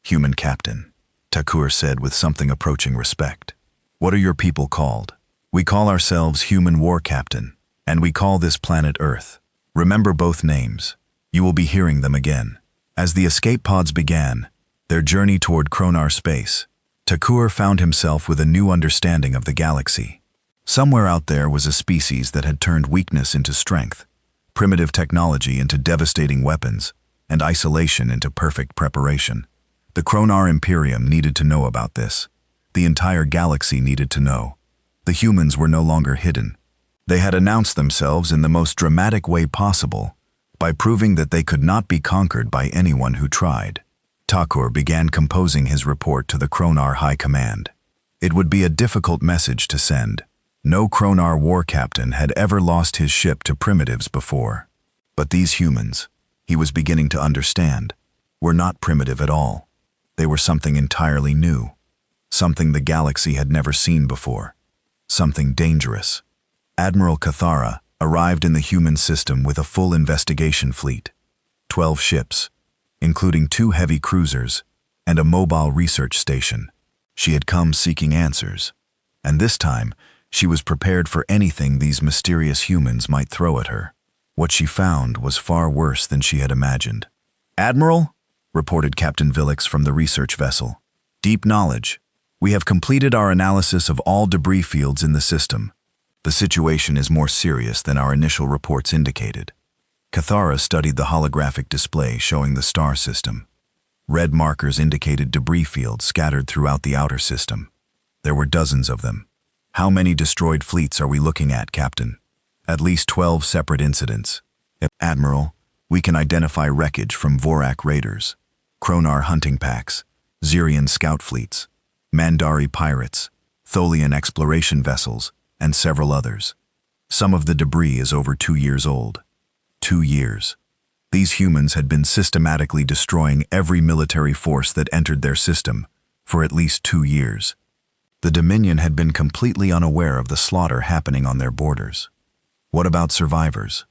Human captain, Takur said with something approaching respect. What are your people called? We call ourselves Human War Captain, and we call this planet Earth. Remember both names. You will be hearing them again. As the escape pods began their journey toward Kronar space, Takur found himself with a new understanding of the galaxy. Somewhere out there was a species that had turned weakness into strength, primitive technology into devastating weapons, and isolation into perfect preparation. The Kronar Imperium needed to know about this. The entire galaxy needed to know. The humans were no longer hidden. They had announced themselves in the most dramatic way possible by proving that they could not be conquered by anyone who tried. Takur began composing his report to the Kronar High Command. It would be a difficult message to send. No Kronar war captain had ever lost his ship to primitives before. But these humans, he was beginning to understand, were not primitive at all. They were something entirely new, something the galaxy had never seen before, something dangerous. Admiral Cathara arrived in the human system with a full investigation fleet, 12 ships, including 2 heavy cruisers and a mobile research station. She had come seeking answers, and this time she was prepared for anything these mysterious humans might throw at her. What she found was far worse than she had imagined. Admiral, reported Captain Villix from the research vessel. Deep knowledge. We have completed our analysis of all debris fields in the system. The situation is more serious than our initial reports indicated. Cathara studied the holographic display showing the star system. Red markers indicated debris fields scattered throughout the outer system. There were dozens of them. How many destroyed fleets are we looking at, Captain? At least 12 separate incidents. Admiral, we can identify wreckage from Vorak raiders, Kronar hunting packs, Zirian scout fleets, Mandari pirates, Tholian exploration vessels, and several others. Some of the debris is over 2 years old. 2 years. These humans had been systematically destroying every military force that entered their system for at least 2 years. The Dominion had been completely unaware of the slaughter happening on their borders. What about survivors?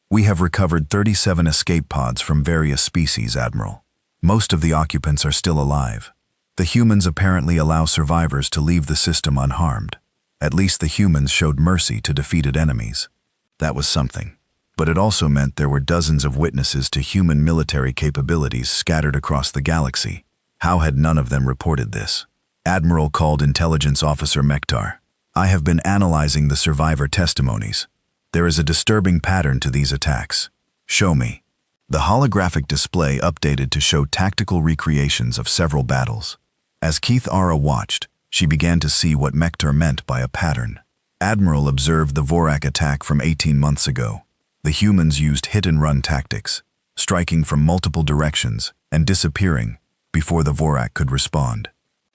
We have recovered 37 escape pods from various species, Admiral. Most of the occupants are still alive. The humans apparently allow survivors to leave the system unharmed. At least the humans showed mercy to defeated enemies. That was something. But it also meant there were dozens of witnesses to human military capabilities scattered across the galaxy. How had none of them reported this? Admiral called Intelligence Officer Mektar. I have been analyzing the survivor testimonies. There is a disturbing pattern to these attacks. Show me. The holographic display updated to show tactical recreations of several battles. As Keith-Ara watched, she began to see what Mektar meant by a pattern. Admiral observed the Vorak attack from 18 months ago. The humans used hit-and-run tactics, striking from multiple directions and disappearing before the Vorak could respond.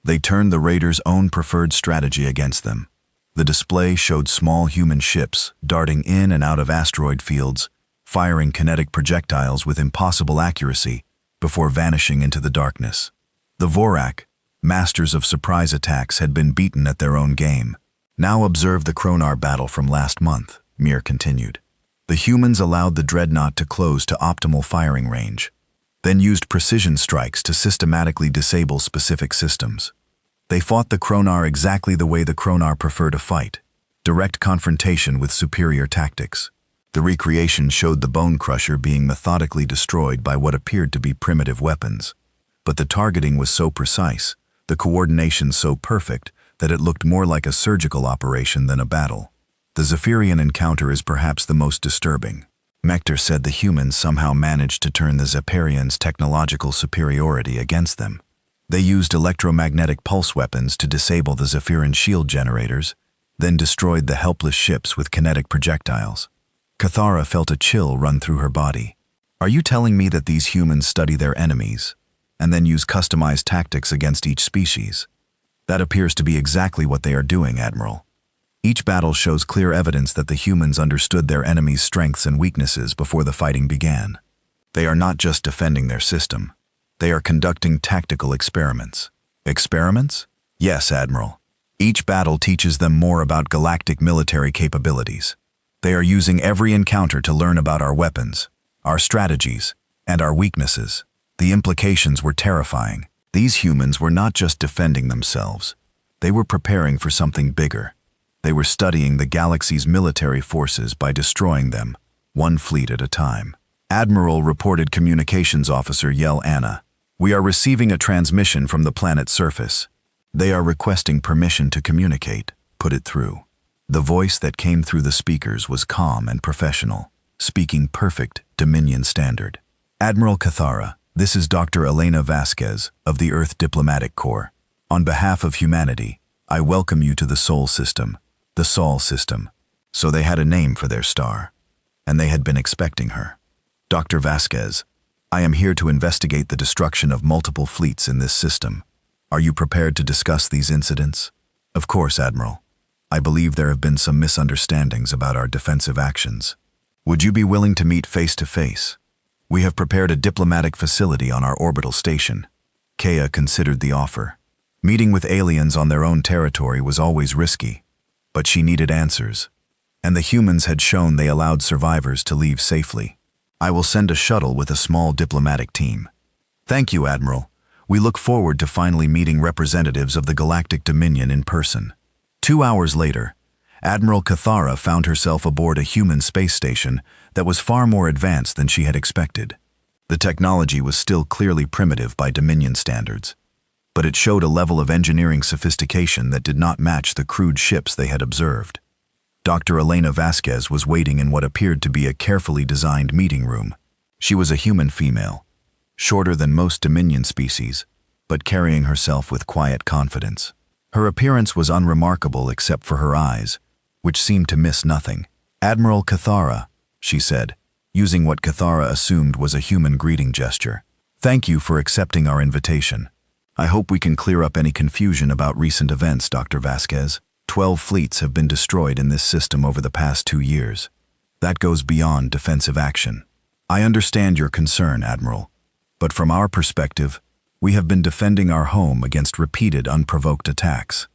They turned the raiders' own preferred strategy against them. The display showed small human ships darting in and out of asteroid fields, firing kinetic projectiles with impossible accuracy before vanishing into the darkness. The Vorak, masters of surprise attacks, had been beaten at their own game. Now observe the Kronar battle from last month, Mir continued. The humans allowed the dreadnought to close to optimal firing range, then used precision strikes to systematically disable specific systems. They fought the Kronar exactly the way the Kronar prefer to fight, direct confrontation with superior tactics. The recreation showed the Bone Crusher being methodically destroyed by what appeared to be primitive weapons. But the targeting was so precise, the coordination so perfect, that it looked more like a surgical operation than a battle. The Zephyrian encounter is perhaps the most disturbing. Mektar said the humans somehow managed to turn the Zephyrians' technological superiority against them. They used electromagnetic pulse weapons to disable the Zephyrian shield generators, then destroyed the helpless ships with kinetic projectiles. Keith-Ara felt a chill run through her body. Are you telling me that these humans study their enemies, and then use customized tactics against each species? That appears to be exactly what they are doing, Admiral. Each battle shows clear evidence that the humans understood their enemies' strengths and weaknesses before the fighting began. They are not just defending their system. They are conducting tactical experiments. Experiments? Yes, Admiral. Each battle teaches them more about galactic military capabilities. They are using every encounter to learn about our weapons, our strategies, and our weaknesses. The implications were terrifying. These humans were not just defending themselves. They were preparing for something bigger. They were studying the galaxy's military forces by destroying them, one fleet at a time. Admiral reported Communications Officer Yel Anna. We are receiving a transmission from the planet's surface. They are requesting permission to communicate. Put it through. The voice that came through the speakers was calm and professional, speaking perfect Dominion standard. Admiral Keith-Ara, this is Dr. Elena Vasquez of the Earth Diplomatic Corps. On behalf of humanity, I welcome you to the Sol System, the Sol System. So they had a name for their star, and they had been expecting her. Dr. Vasquez, I am here to investigate the destruction of multiple fleets in this system. Are you prepared to discuss these incidents? Of course, Admiral. I believe there have been some misunderstandings about our defensive actions. Would you be willing to meet face-to-face? We have prepared a diplomatic facility on our orbital station. Kea considered the offer. Meeting with aliens on their own territory was always risky, but she needed answers, and the humans had shown they allowed survivors to leave safely. I will send a shuttle with a small diplomatic team. Thank you, Admiral. We look forward to finally meeting representatives of the Galactic Dominion in person. 2 hours later, Admiral Keith-Ara found herself aboard a human space station that was far more advanced than she had expected. The technology was still clearly primitive by Dominion standards, but it showed a level of engineering sophistication that did not match the crude ships they had observed. Dr. Elena Vasquez was waiting in what appeared to be a carefully designed meeting room. She was a human female, shorter than most Dominion species, but carrying herself with quiet confidence. Her appearance was unremarkable except for her eyes, which seemed to miss nothing. Admiral Keith-Ara, she said, using what Keith-Ara assumed was a human greeting gesture. Thank you for accepting our invitation. I hope we can clear up any confusion about recent events, Dr. Vasquez. 12 fleets have been destroyed in this system over the past 2 years. That goes beyond defensive action. I understand your concern, Admiral, but from our perspective, we have been defending our home against repeated unprovoked attacks.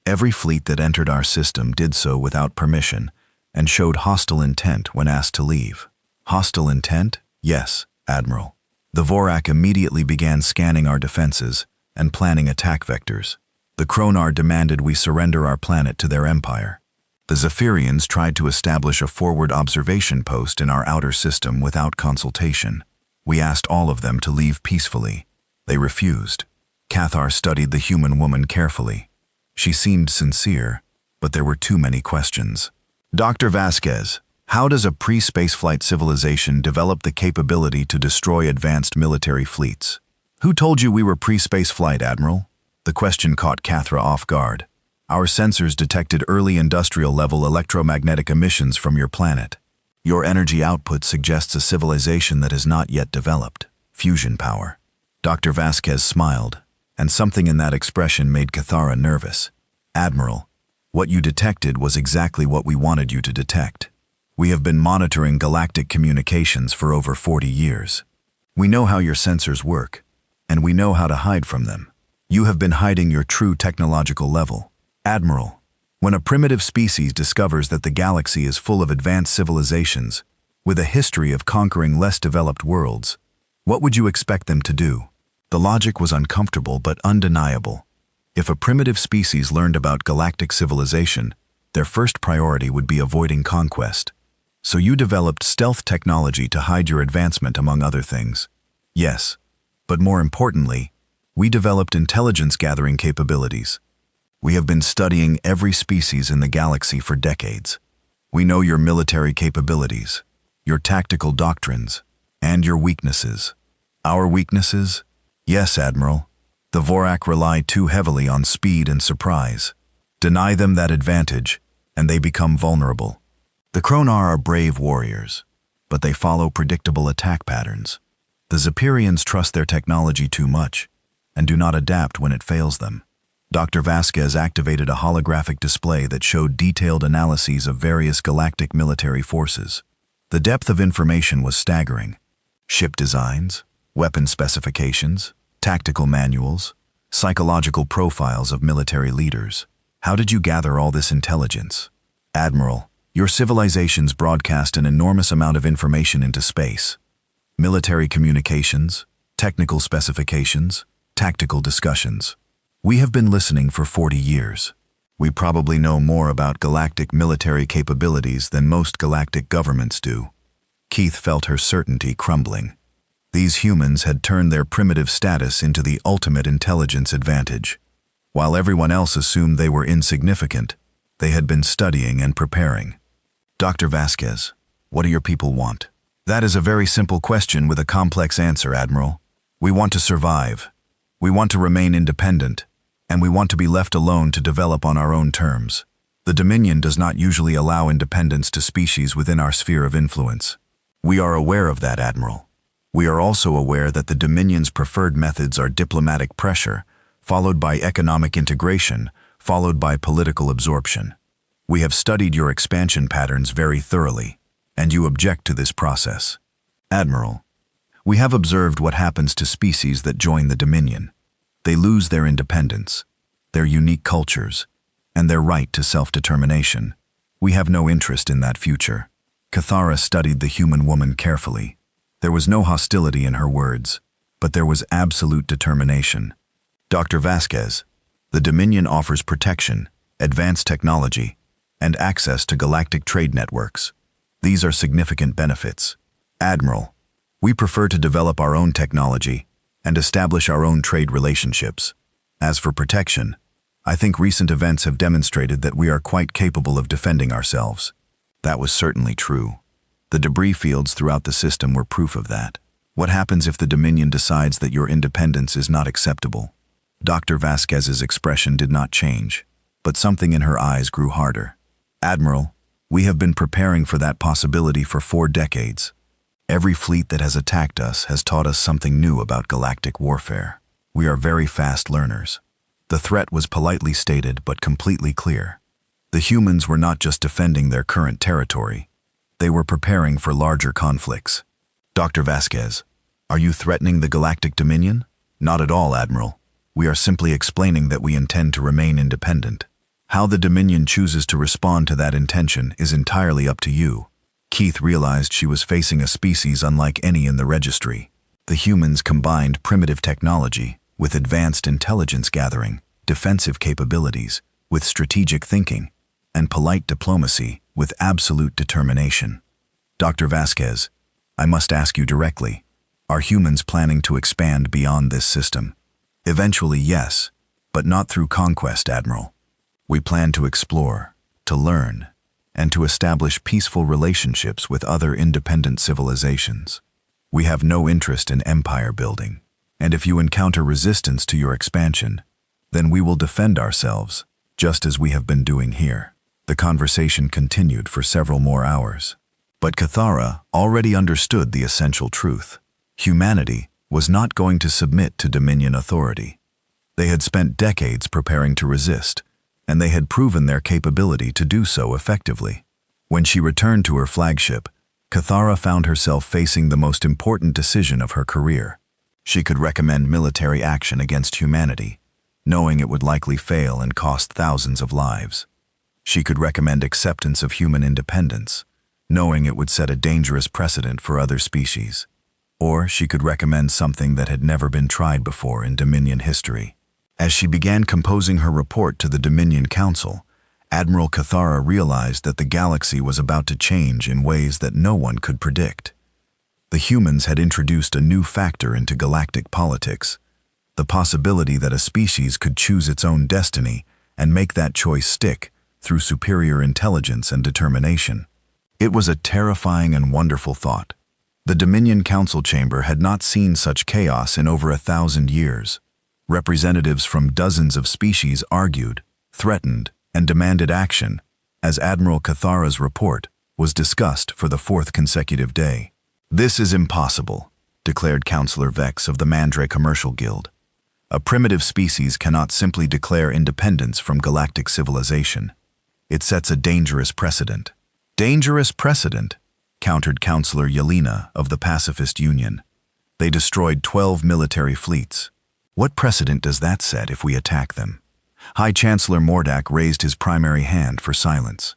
Every fleet that entered our system did so without permission and showed hostile intent when asked to leave. Hostile intent? Yes, Admiral. The Vorak immediately began scanning our defenses and planning attack vectors. The Kronar demanded we surrender our planet to their empire. The Zephyrians tried to establish a forward observation post in our outer system without consultation. We asked all of them to leave peacefully. They refused. Cathar studied the human woman carefully. She seemed sincere, but there were too many questions. Dr. Vasquez, How does a pre-spaceflight civilization develop the capability to destroy advanced military fleets? Who told you we were pre-spaceflight, Admiral? The question caught Cathra off guard. Our sensors detected early industrial-level electromagnetic emissions from your planet. Your energy output suggests a civilization that has not yet developed. Fusion power. Dr. Vasquez smiled, and something in that expression made Cathara nervous. Admiral, what you detected was exactly what we wanted you to detect. We have been monitoring galactic communications for over 40 years. We know how your sensors work, and we know how to hide from them. You have been hiding your true technological level. Admiral, when a primitive species discovers that the galaxy is full of advanced civilizations, with a history of conquering less developed worlds, what would you expect them to do? The logic was uncomfortable but undeniable. If a primitive species learned about galactic civilization, their first priority would be avoiding conquest. So you developed stealth technology to hide your advancement, among other things. Yes, but more importantly, we developed intelligence-gathering capabilities. We have been studying every species in the galaxy for decades. We know your military capabilities, your tactical doctrines, and your weaknesses. Our weaknesses? Yes, Admiral. The Vorak rely too heavily on speed and surprise. Deny them that advantage, and they become vulnerable. The Kronar are brave warriors, but they follow predictable attack patterns. The Zepyrians trust their technology too much, and do not adapt when it fails them. Dr. Vasquez activated a holographic display that showed detailed analyses of various galactic military forces. The depth of information was staggering. Ship designs, weapon specifications, tactical manuals, psychological profiles of military leaders. How did you gather all this intelligence? Admiral, your civilizations broadcast an enormous amount of information into space. Military communications, technical specifications, tactical discussions. We have been listening for 40 years. We probably know more about galactic military capabilities than most galactic governments do. Keith felt her certainty crumbling. These humans had turned their primitive status into the ultimate intelligence advantage. While everyone else assumed they were insignificant, they had been studying and preparing. Dr. Vasquez, what do your people want? That is a very simple question with a complex answer, Admiral. We want to survive. We want to remain independent, and we want to be left alone to develop on our own terms. The Dominion does not usually allow independence to species within our sphere of influence. We are aware of that, Admiral. We are also aware that the Dominion's preferred methods are diplomatic pressure, followed by economic integration, followed by political absorption. We have studied your expansion patterns very thoroughly, and you object to this process. Admiral, we have observed what happens to species that join the Dominion. They lose their independence, their unique cultures, and their right to self-determination. We have no interest in that future. Cathara studied the human woman carefully. There was no hostility in her words, but there was absolute determination. Dr. Vasquez, the Dominion offers protection, advanced technology, and access to galactic trade networks. These are significant benefits. Admiral, we prefer to develop our own technology and establish our own trade relationships. As for protection, I think recent events have demonstrated that we are quite capable of defending ourselves. That was certainly true. The debris fields throughout the system were proof of that. What happens if the Dominion decides that your independence is not acceptable? Dr. Vasquez's expression did not change, but something in her eyes grew harder. Admiral, we have been preparing for that possibility for 4 decades. Every fleet that has attacked us has taught us something new about galactic warfare. We are very fast learners. The threat was politely stated but completely clear. The humans were not just defending their current territory. They were preparing for larger conflicts. Dr. Vasquez, are you threatening the Galactic Dominion? Not at all, Admiral. We are simply explaining that we intend to remain independent. How the Dominion chooses to respond to that intention is entirely up to you. Keith realized she was facing a species unlike any in the registry. The humans combined primitive technology with advanced intelligence gathering, defensive capabilities with strategic thinking, and polite diplomacy with absolute determination. Dr. Vasquez, I must ask you directly, are humans planning to expand beyond this system? Eventually, yes, but not through conquest, Admiral. We plan to explore, to learn, and to establish peaceful relationships with other independent civilizations. We have no interest in empire building, and if you encounter resistance to your expansion, then we will defend ourselves, just as we have been doing here. The conversation continued for several more hours. But Cathara already understood the essential truth. Humanity was not going to submit to Dominion authority. They had spent decades preparing to resist, and they had proven their capability to do so effectively. When she returned to her flagship, Cathara found herself facing the most important decision of her career. She could recommend military action against humanity, knowing it would likely fail and cost thousands of lives. She could recommend acceptance of human independence, knowing it would set a dangerous precedent for other species. Or she could recommend something that had never been tried before in Dominion history. As she began composing her report to the Dominion Council, Admiral Cathara realized that the galaxy was about to change in ways that no one could predict. The humans had introduced a new factor into galactic politics, the possibility that a species could choose its own destiny and make that choice stick through superior intelligence and determination. It was a terrifying and wonderful thought. The Dominion Council chamber had not seen such chaos in over 1,000 years. Representatives from dozens of species argued, threatened, and demanded action, as Admiral Cathara's report was discussed for the 4th consecutive day. "This is impossible," declared Councillor Vex of the Mandray Commercial Guild. "A primitive species cannot simply declare independence from galactic civilization. It sets a dangerous precedent." "Dangerous precedent," countered Councillor Yelena of the Pacifist Union. "They destroyed 12 military fleets. What precedent does that set if we attack them?" High Chancellor Mordak raised his primary hand for silence.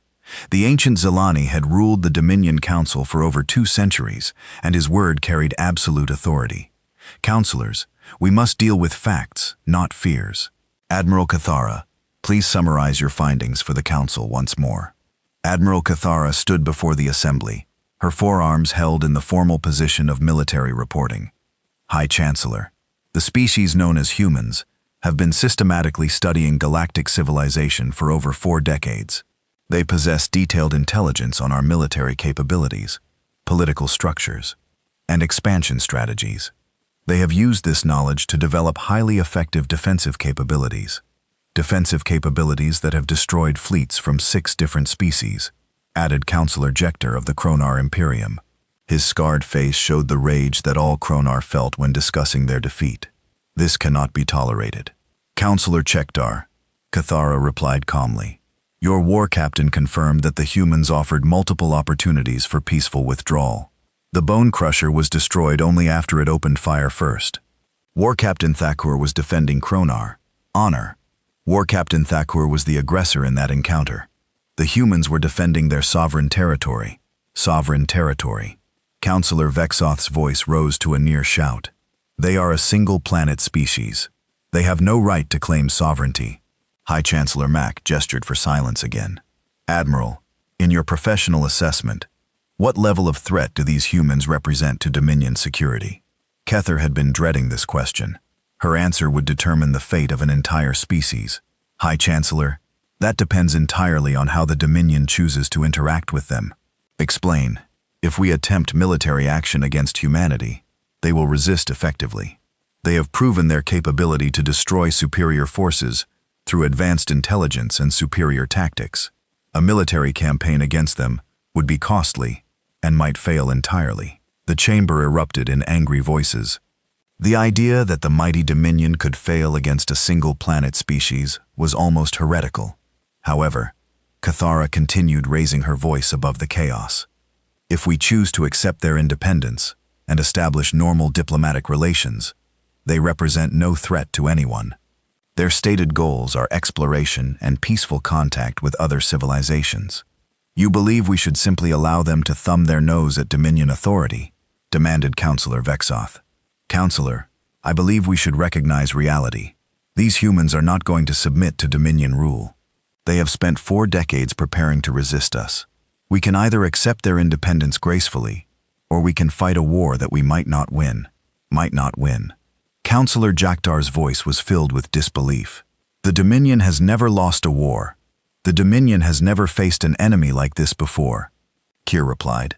The ancient Zelani had ruled the Dominion Council for over 2 centuries, and his word carried absolute authority. "Councillors, we must deal with facts, not fears. Admiral Cathara, please summarize your findings for the Council once more." Admiral Cathara stood before the Assembly, her forearms held in the formal position of military reporting. "High Chancellor, the species known as humans have been systematically studying galactic civilization for over 4 decades. They possess detailed intelligence on our military capabilities, political structures, and expansion strategies. They have used this knowledge to develop highly effective defensive capabilities that have destroyed fleets from 6 different species," added Councillor Jector of the Kronar Imperium. His scarred face showed the rage that all Kronar felt when discussing their defeat. "This cannot be tolerated." "Councillor Chekdar," Cathara replied calmly. "Your war captain confirmed that the humans offered multiple opportunities for peaceful withdrawal. The Bone Crusher was destroyed only after it opened fire first. War Captain Thakur was defending Kronar. Honor. War Captain Thakur was the aggressor in that encounter. The humans were defending their sovereign territory. Sovereign territory." Councillor Vexoth's voice rose to a near shout. "They are a single-planet species. They have no right to claim sovereignty." High Chancellor Mack gestured for silence again. "Admiral, in your professional assessment, what level of threat do these humans represent to Dominion security?" Kether had been dreading this question. Her answer would determine the fate of an entire species. "High Chancellor, that depends entirely on how the Dominion chooses to interact with them. Explain. If we attempt military action against humanity, they will resist effectively. They have proven their capability to destroy superior forces through advanced intelligence and superior tactics. A military campaign against them would be costly and might fail entirely." The chamber erupted in angry voices. The idea that the mighty Dominion could fail against a single planet species was almost heretical. However, Cathara continued raising her voice above the chaos. "If we choose to accept their independence and establish normal diplomatic relations, they represent no threat to anyone. Their stated goals are exploration and peaceful contact with other civilizations. You believe we should simply allow them to thumb their nose at Dominion authority?" demanded Councillor Vexoth. "Councillor, I believe we should recognize reality. These humans are not going to submit to Dominion rule. They have spent 4 decades preparing to resist us. We can either accept their independence gracefully, or we can fight a war that we might not win. Might not win." Councillor Jakdar's voice was filled with disbelief. "The Dominion has never lost a war. The Dominion has never faced an enemy like this before, Kier replied.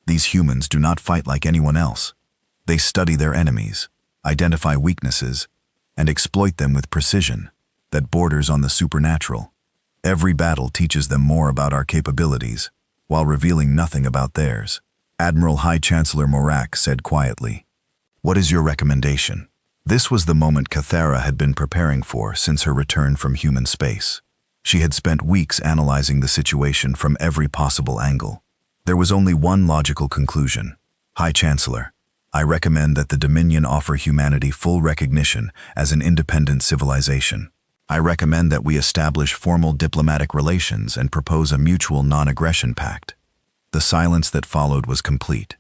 These humans do not fight like anyone else. They study their enemies, identify weaknesses, and exploit them with precision that borders on the supernatural. Every battle teaches them more about our capabilities, while revealing nothing about theirs. Admiral High Chancellor Morak said quietly, "What is your recommendation?" This was the moment Cathara had been preparing for since her return from human space. She had spent weeks analyzing the situation from every possible angle. There was only one logical conclusion. High Chancellor, I recommend that the Dominion offer humanity full recognition as an independent civilization. I recommend that we establish formal diplomatic relations and propose a mutual non-aggression pact. The silence that followed was complete.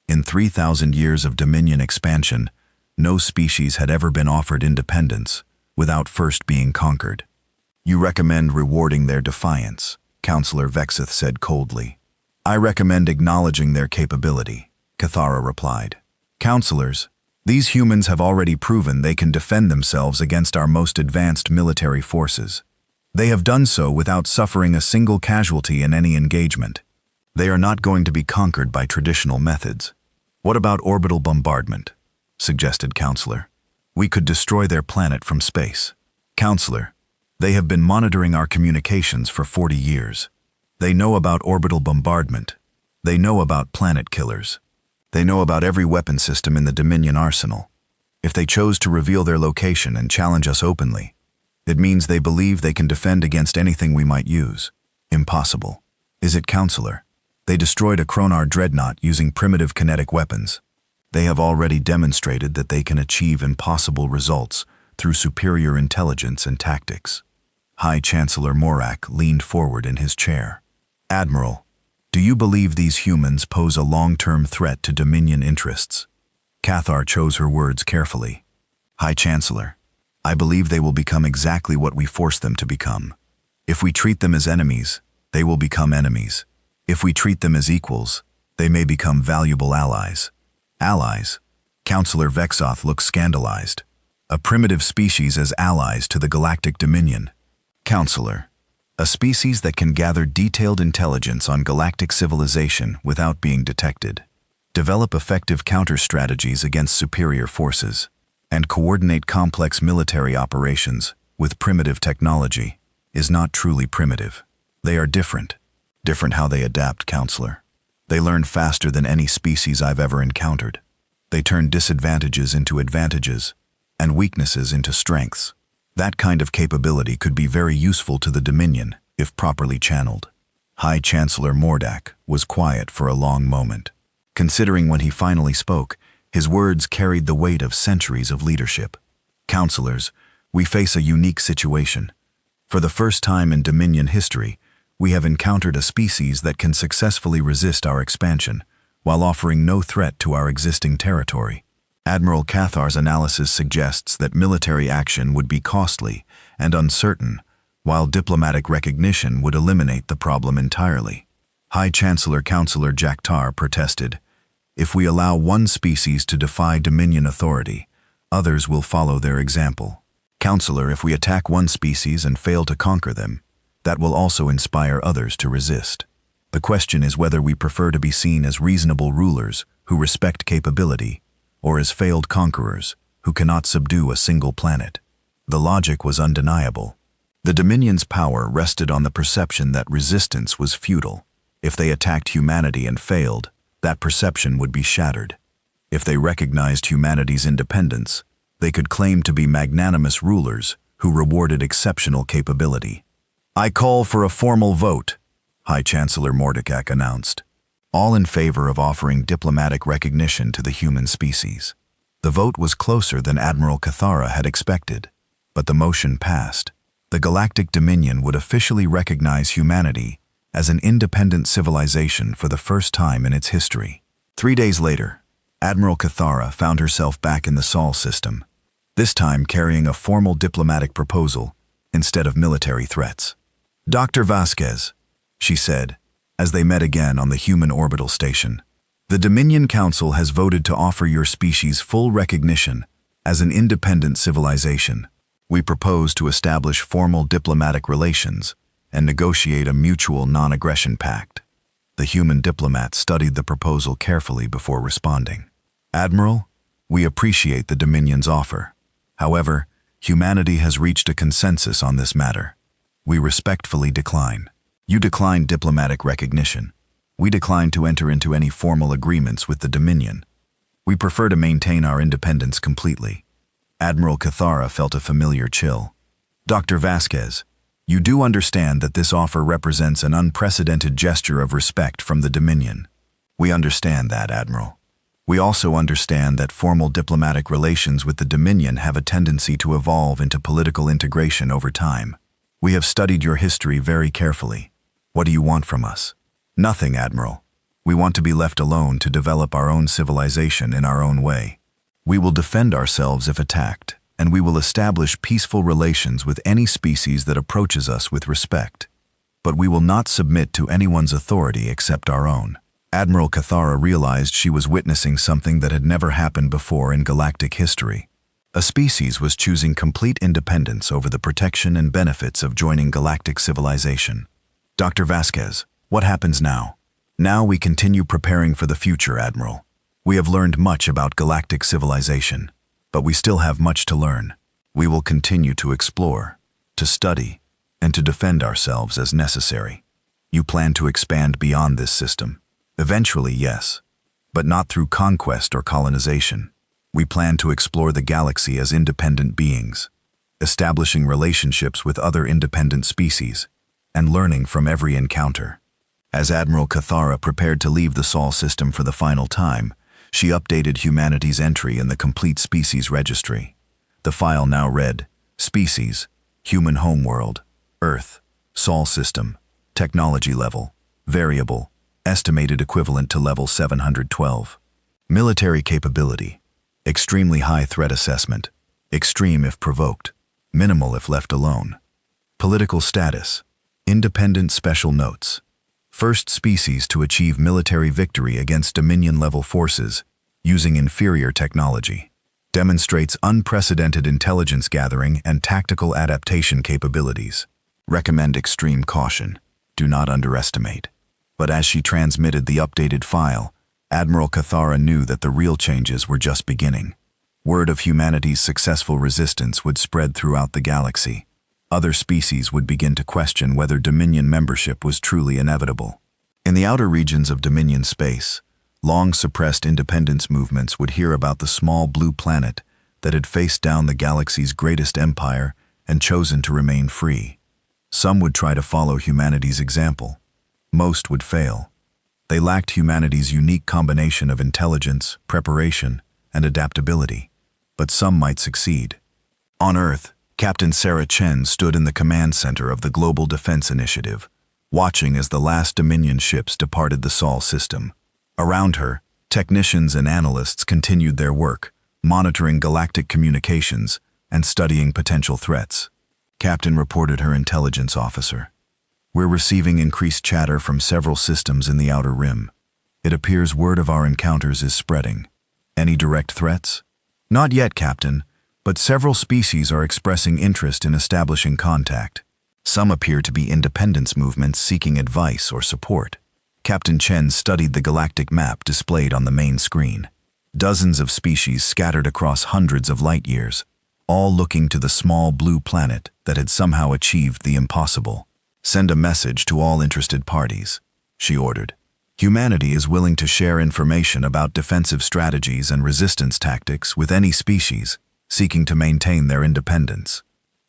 In 3,000 years of Dominion expansion, no species had ever been offered independence without first being conquered. You recommend rewarding their defiance, Counselor Vexeth said coldly. I recommend acknowledging their capability, Cathara replied. Counselors, these humans have already proven they can defend themselves against our most advanced military forces. They have done so without suffering a single casualty in any engagement. They are not going to be conquered by traditional methods. What about orbital bombardment? Suggested Counselor. We could destroy their planet from space. Counselor, they have been monitoring our communications for 40 years. They know about orbital bombardment. They know about planet killers. They know about every weapon system in the Dominion arsenal. If they chose to reveal their location and challenge us openly, it means they believe they can defend against anything we might use. Impossible. Is it, Counselor? They destroyed a Kronar dreadnought using primitive kinetic weapons. They have already demonstrated that they can achieve impossible results through superior intelligence and tactics. High Chancellor Morak leaned forward in his chair. Admiral, do you believe these humans pose a long-term threat to Dominion interests? Cathar chose her words carefully. High Chancellor, I believe they will become exactly what we force them to become. If we treat them as enemies, they will become enemies. If we treat them as equals, they may become valuable allies. Allies? Counselor Vexoth looked scandalized. A primitive species as allies to the Galactic Dominion. Counselor, a species that can gather detailed intelligence on galactic civilization without being detected, develop effective counter-strategies against superior forces, and coordinate complex military operations with primitive technology is not truly primitive. They are different. Different how they adapt, Counselor. They learn faster than any species I've ever encountered. They turn disadvantages into advantages, and weaknesses into strengths. That kind of capability could be very useful to the Dominion if properly channeled. High Chancellor Mordak was quiet for a long moment. Considering when he finally spoke, his words carried the weight of centuries of leadership. Counselors, we face a unique situation. For the first time in Dominion history, we have encountered a species that can successfully resist our expansion, while offering no threat to our existing territory. Admiral Cathar's analysis suggests that military action would be costly and uncertain, while diplomatic recognition would eliminate the problem entirely. High Chancellor Counselor Jaktar protested, "If we allow one species to defy Dominion authority, others will follow their example. Counselor, if we attack one species and fail to conquer them, that will also inspire others to resist. The question is whether we prefer to be seen as reasonable rulers who respect capability, or as failed conquerors who cannot subdue a single planet." The logic was undeniable. The Dominion's power rested on the perception that resistance was futile. If they attacked humanity and failed, that perception would be shattered. If they recognized humanity's independence, they could claim to be magnanimous rulers who rewarded exceptional capability. "I call for a formal vote," High Chancellor Mordekak announced. All in favor of offering diplomatic recognition to the human species. The vote was closer than Admiral Cathara had expected, but the motion passed. The Galactic Dominion would officially recognize humanity as an independent civilization for the first time in its history. 3 days later, Admiral Cathara found herself back in the Sol system, this time carrying a formal diplomatic proposal instead of military threats. "Dr. Vasquez," she said, as they met again on the human orbital station, "the Dominion Council has voted to offer your species full recognition as an independent civilization. We propose to establish formal diplomatic relations and negotiate a mutual non-aggression pact. The human diplomat studied the proposal carefully before responding. Admiral, we appreciate the Dominion's offer. However, humanity has reached a consensus on this matter. We respectfully decline. You decline diplomatic recognition. We decline to enter into any formal agreements with the Dominion. We prefer to maintain our independence completely. Admiral Cathara felt a familiar chill. Dr. Vasquez, you do understand that this offer represents an unprecedented gesture of respect from the Dominion. We understand that, Admiral. We also understand that formal diplomatic relations with the Dominion have a tendency to evolve into political integration over time. We have studied your history very carefully. What do you want from us? Nothing, Admiral. We want to be left alone to develop our own civilization in our own way. We will defend ourselves if attacked, and we will establish peaceful relations with any species that approaches us with respect. But we will not submit to anyone's authority except our own. Admiral Cathara realized she was witnessing something that had never happened before in galactic history. A species was choosing complete independence over the protection and benefits of joining galactic civilization. Dr. Vasquez, what happens now? Now we continue preparing for the future, Admiral. We have learned much about galactic civilization, but we still have much to learn. We will continue to explore, to study, and to defend ourselves as necessary. You plan to expand beyond this system. Eventually, yes, but not through conquest or colonization. We plan to explore the galaxy as independent beings, establishing relationships with other independent species, and learning from every encounter. As Admiral Cathara prepared to leave the Sol system for the final time, she updated humanity's entry in the complete species registry. The file now read, Species, Human Homeworld, Earth, Sol system, Technology level, Variable, estimated equivalent to level 712. Military capability, extremely high threat assessment, extreme if provoked, minimal if left alone. Political status, independent special notes. First species to achieve military victory against Dominion-level forces using inferior technology. Demonstrates unprecedented intelligence gathering and tactical adaptation capabilities. Recommend extreme caution. Do not underestimate. But as she transmitted the updated file, Admiral Cathara knew that the real changes were just beginning. Word of humanity's successful resistance would spread throughout the galaxy. Other species would begin to question whether Dominion membership was truly inevitable. In the outer regions of Dominion space, long-suppressed independence movements would hear about the small blue planet that had faced down the galaxy's greatest empire and chosen to remain free. Some would try to follow humanity's example. Most would fail. They lacked humanity's unique combination of intelligence, preparation, and adaptability, but some might succeed. On Earth, Captain Sarah Chen stood in the command center of the Global Defense Initiative, watching as the last Dominion ships departed the Sol system. Around her, technicians and analysts continued their work, monitoring galactic communications and studying potential threats. Captain reported her intelligence officer. We're receiving increased chatter from several systems in the Outer Rim. It appears word of our encounters is spreading. Any direct threats? Not yet, Captain, but several species are expressing interest in establishing contact. Some appear to be independence movements seeking advice or support. Captain Chen studied the galactic map displayed on the main screen. Dozens of species scattered across hundreds of light years, all looking to the small blue planet that had somehow achieved the impossible. Send a message to all interested parties, she ordered. Humanity is willing to share information about defensive strategies and resistance tactics with any species seeking to maintain their independence.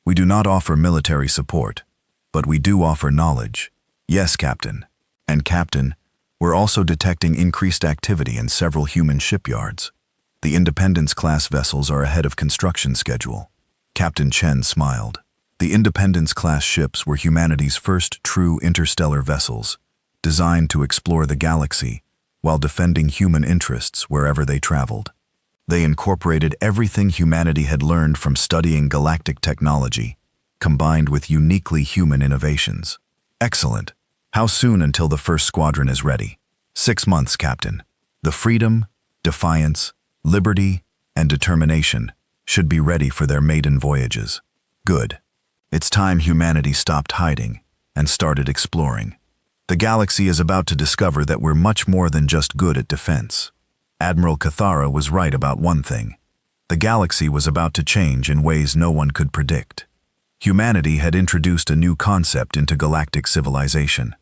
We do not offer military support, but we do offer knowledge. Yes, Captain. And Captain, we're also detecting increased activity in several human shipyards. The Independence-class vessels are ahead of construction schedule. Captain Chen smiled. The Independence-class ships were humanity's first true interstellar vessels, designed to explore the galaxy while defending human interests wherever they traveled. They incorporated everything humanity had learned from studying galactic technology, combined with uniquely human innovations. Excellent. How soon until the first squadron is ready? 6 months, Captain. The Freedom, Defiance, Liberty, and Determination should be ready for their maiden voyages. Good. It's time humanity stopped hiding and started exploring. The galaxy is about to discover that we're much more than just good at defense. Admiral Cathara was right about one thing. The galaxy was about to change in ways no one could predict. Humanity had introduced a new concept into galactic civilization.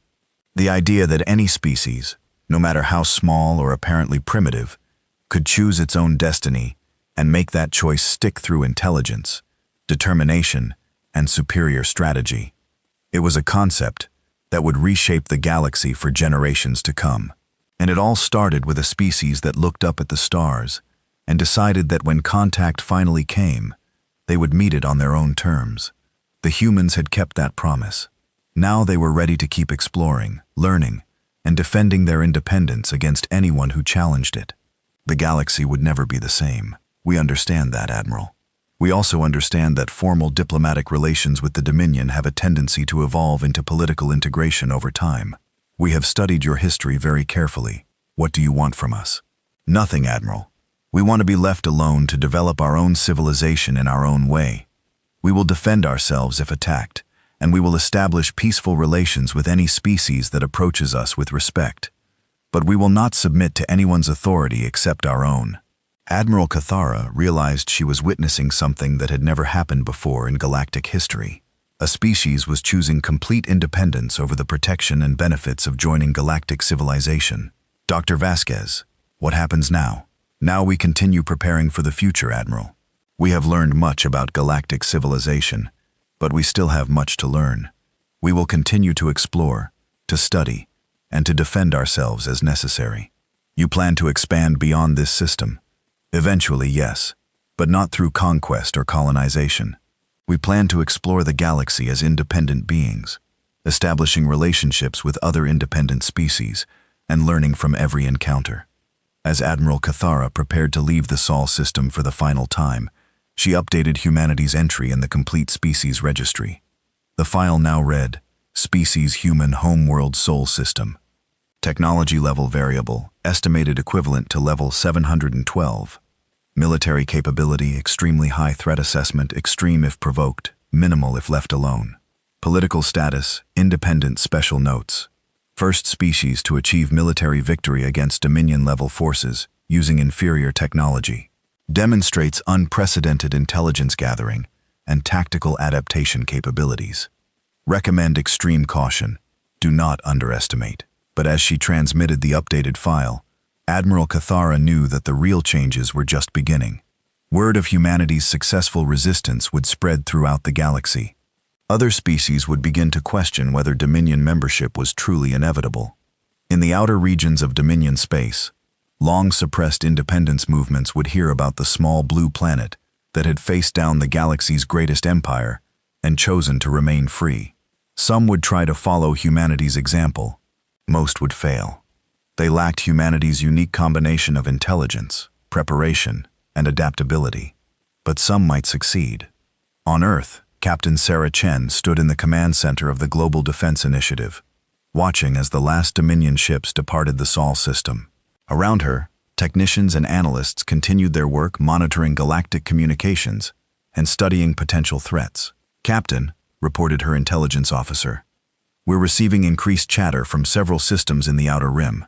The idea that any species, no matter how small or apparently primitive, could choose its own destiny and make that choice stick through intelligence, determination, and superior strategy. It was a concept that would reshape the galaxy for generations to come. And it all started with a species that looked up at the stars and decided that when contact finally came, they would meet it on their own terms. The humans had kept that promise. Now they were ready to keep exploring, learning, and defending their independence against anyone who challenged it. The galaxy would never be the same. We understand that, Admiral. We also understand that formal diplomatic relations with the Dominion have a tendency to evolve into political integration over time. We have studied your history very carefully. What do you want from us? Nothing, Admiral. We want to be left alone to develop our own civilization in our own way. We will defend ourselves if attacked, and we will establish peaceful relations with any species that approaches us with respect. But we will not submit to anyone's authority except our own. Admiral Cathara realized she was witnessing something that had never happened before in galactic history. A species was choosing complete independence over the protection and benefits of joining galactic civilization. Dr. Vasquez, what happens now? Now we continue preparing for the future, Admiral. We have learned much about galactic civilization, but we still have much to learn. We will continue to explore, to study, and to defend ourselves as necessary. You plan to expand beyond this system? Eventually, yes, but not through conquest or colonization. We plan to explore the galaxy as independent beings, establishing relationships with other independent species and learning from every encounter. As Admiral Cathara prepared to leave the Sol system for the final time, she updated humanity's entry in the complete species registry. The file now read, Species Human Homeworld Sol System. Technology level variable, estimated equivalent to level 712. Military capability, extremely high threat assessment, extreme if provoked, minimal if left alone. Political status, independent special notes. First species to achieve military victory against Dominion-level forces using inferior technology. Demonstrates unprecedented intelligence gathering and tactical adaptation capabilities. Recommend extreme caution. Do not underestimate. But as she transmitted the updated file, Admiral Cathara knew that the real changes were just beginning. Word of humanity's successful resistance would spread throughout the galaxy. Other species would begin to question whether Dominion membership was truly inevitable. In the outer regions of Dominion space, long-suppressed independence movements would hear about the small blue planet that had faced down the galaxy's greatest empire and chosen to remain free. Some would try to follow humanity's example. Most would fail. They lacked humanity's unique combination of intelligence, preparation, and adaptability. But some might succeed. On Earth, Captain Sarah Chen stood in the command center of the Global Defense Initiative, watching as the last Dominion ships departed the Sol system. Around her, technicians and analysts continued their work monitoring galactic communications and studying potential threats. Captain, reported her intelligence officer, we're receiving increased chatter from several systems in the Outer Rim.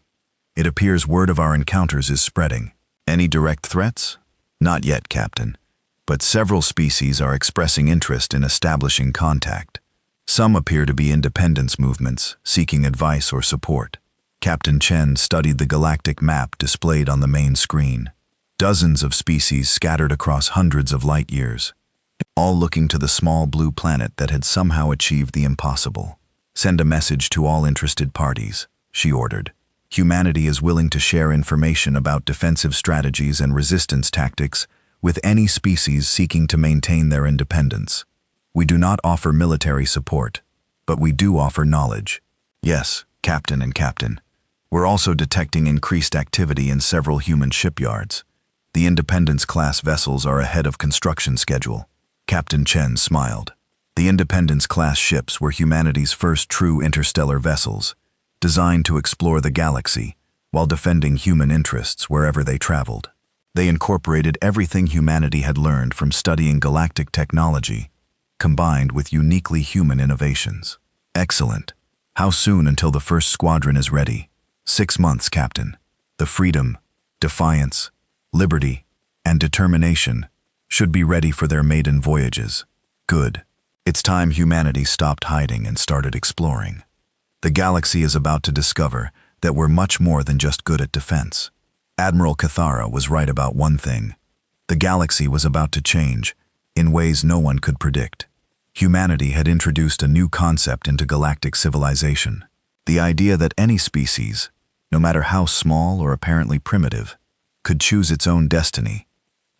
It appears word of our encounters is spreading. Any direct threats? Not yet, Captain. But several species are expressing interest in establishing contact. Some appear to be independence movements, seeking advice or support. Captain Chen studied the galactic map displayed on the main screen. Dozens of species scattered across hundreds of light years, all looking to the small blue planet that had somehow achieved the impossible. Send a message to all interested parties, she ordered. Humanity is willing to share information about defensive strategies and resistance tactics with any species seeking to maintain their independence. We do not offer military support, but we do offer knowledge. Yes, Captain and Captain. We're also detecting increased activity in several human shipyards. The Independence-class vessels are ahead of construction schedule. Captain Chen smiled. The Independence-class ships were humanity's first true interstellar vessels, designed to explore the galaxy while defending human interests wherever they traveled. They incorporated everything humanity had learned from studying galactic technology, combined with uniquely human innovations. Excellent. How soon until the first squadron is ready? 6 months, Captain. The freedom, defiance, liberty, and determination should be ready for their maiden voyages. Good. It's time humanity stopped hiding and started exploring. The galaxy is about to discover that we're much more than just good at defense. Admiral Cathara was right about one thing. The galaxy was about to change in ways no one could predict. Humanity had introduced a new concept into galactic civilization. The idea that any species, no matter how small or apparently primitive, could choose its own destiny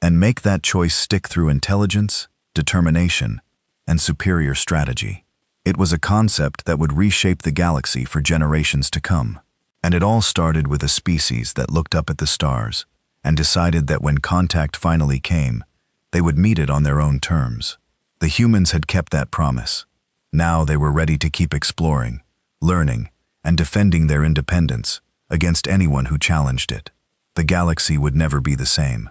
and make that choice stick through intelligence, determination, and superior strategy. It was a concept that would reshape the galaxy for generations to come. And it all started with a species that looked up at the stars and decided that when contact finally came, they would meet it on their own terms. The humans had kept that promise. Now they were ready to keep exploring, learning, and defending their independence against anyone who challenged it. The galaxy would never be the same.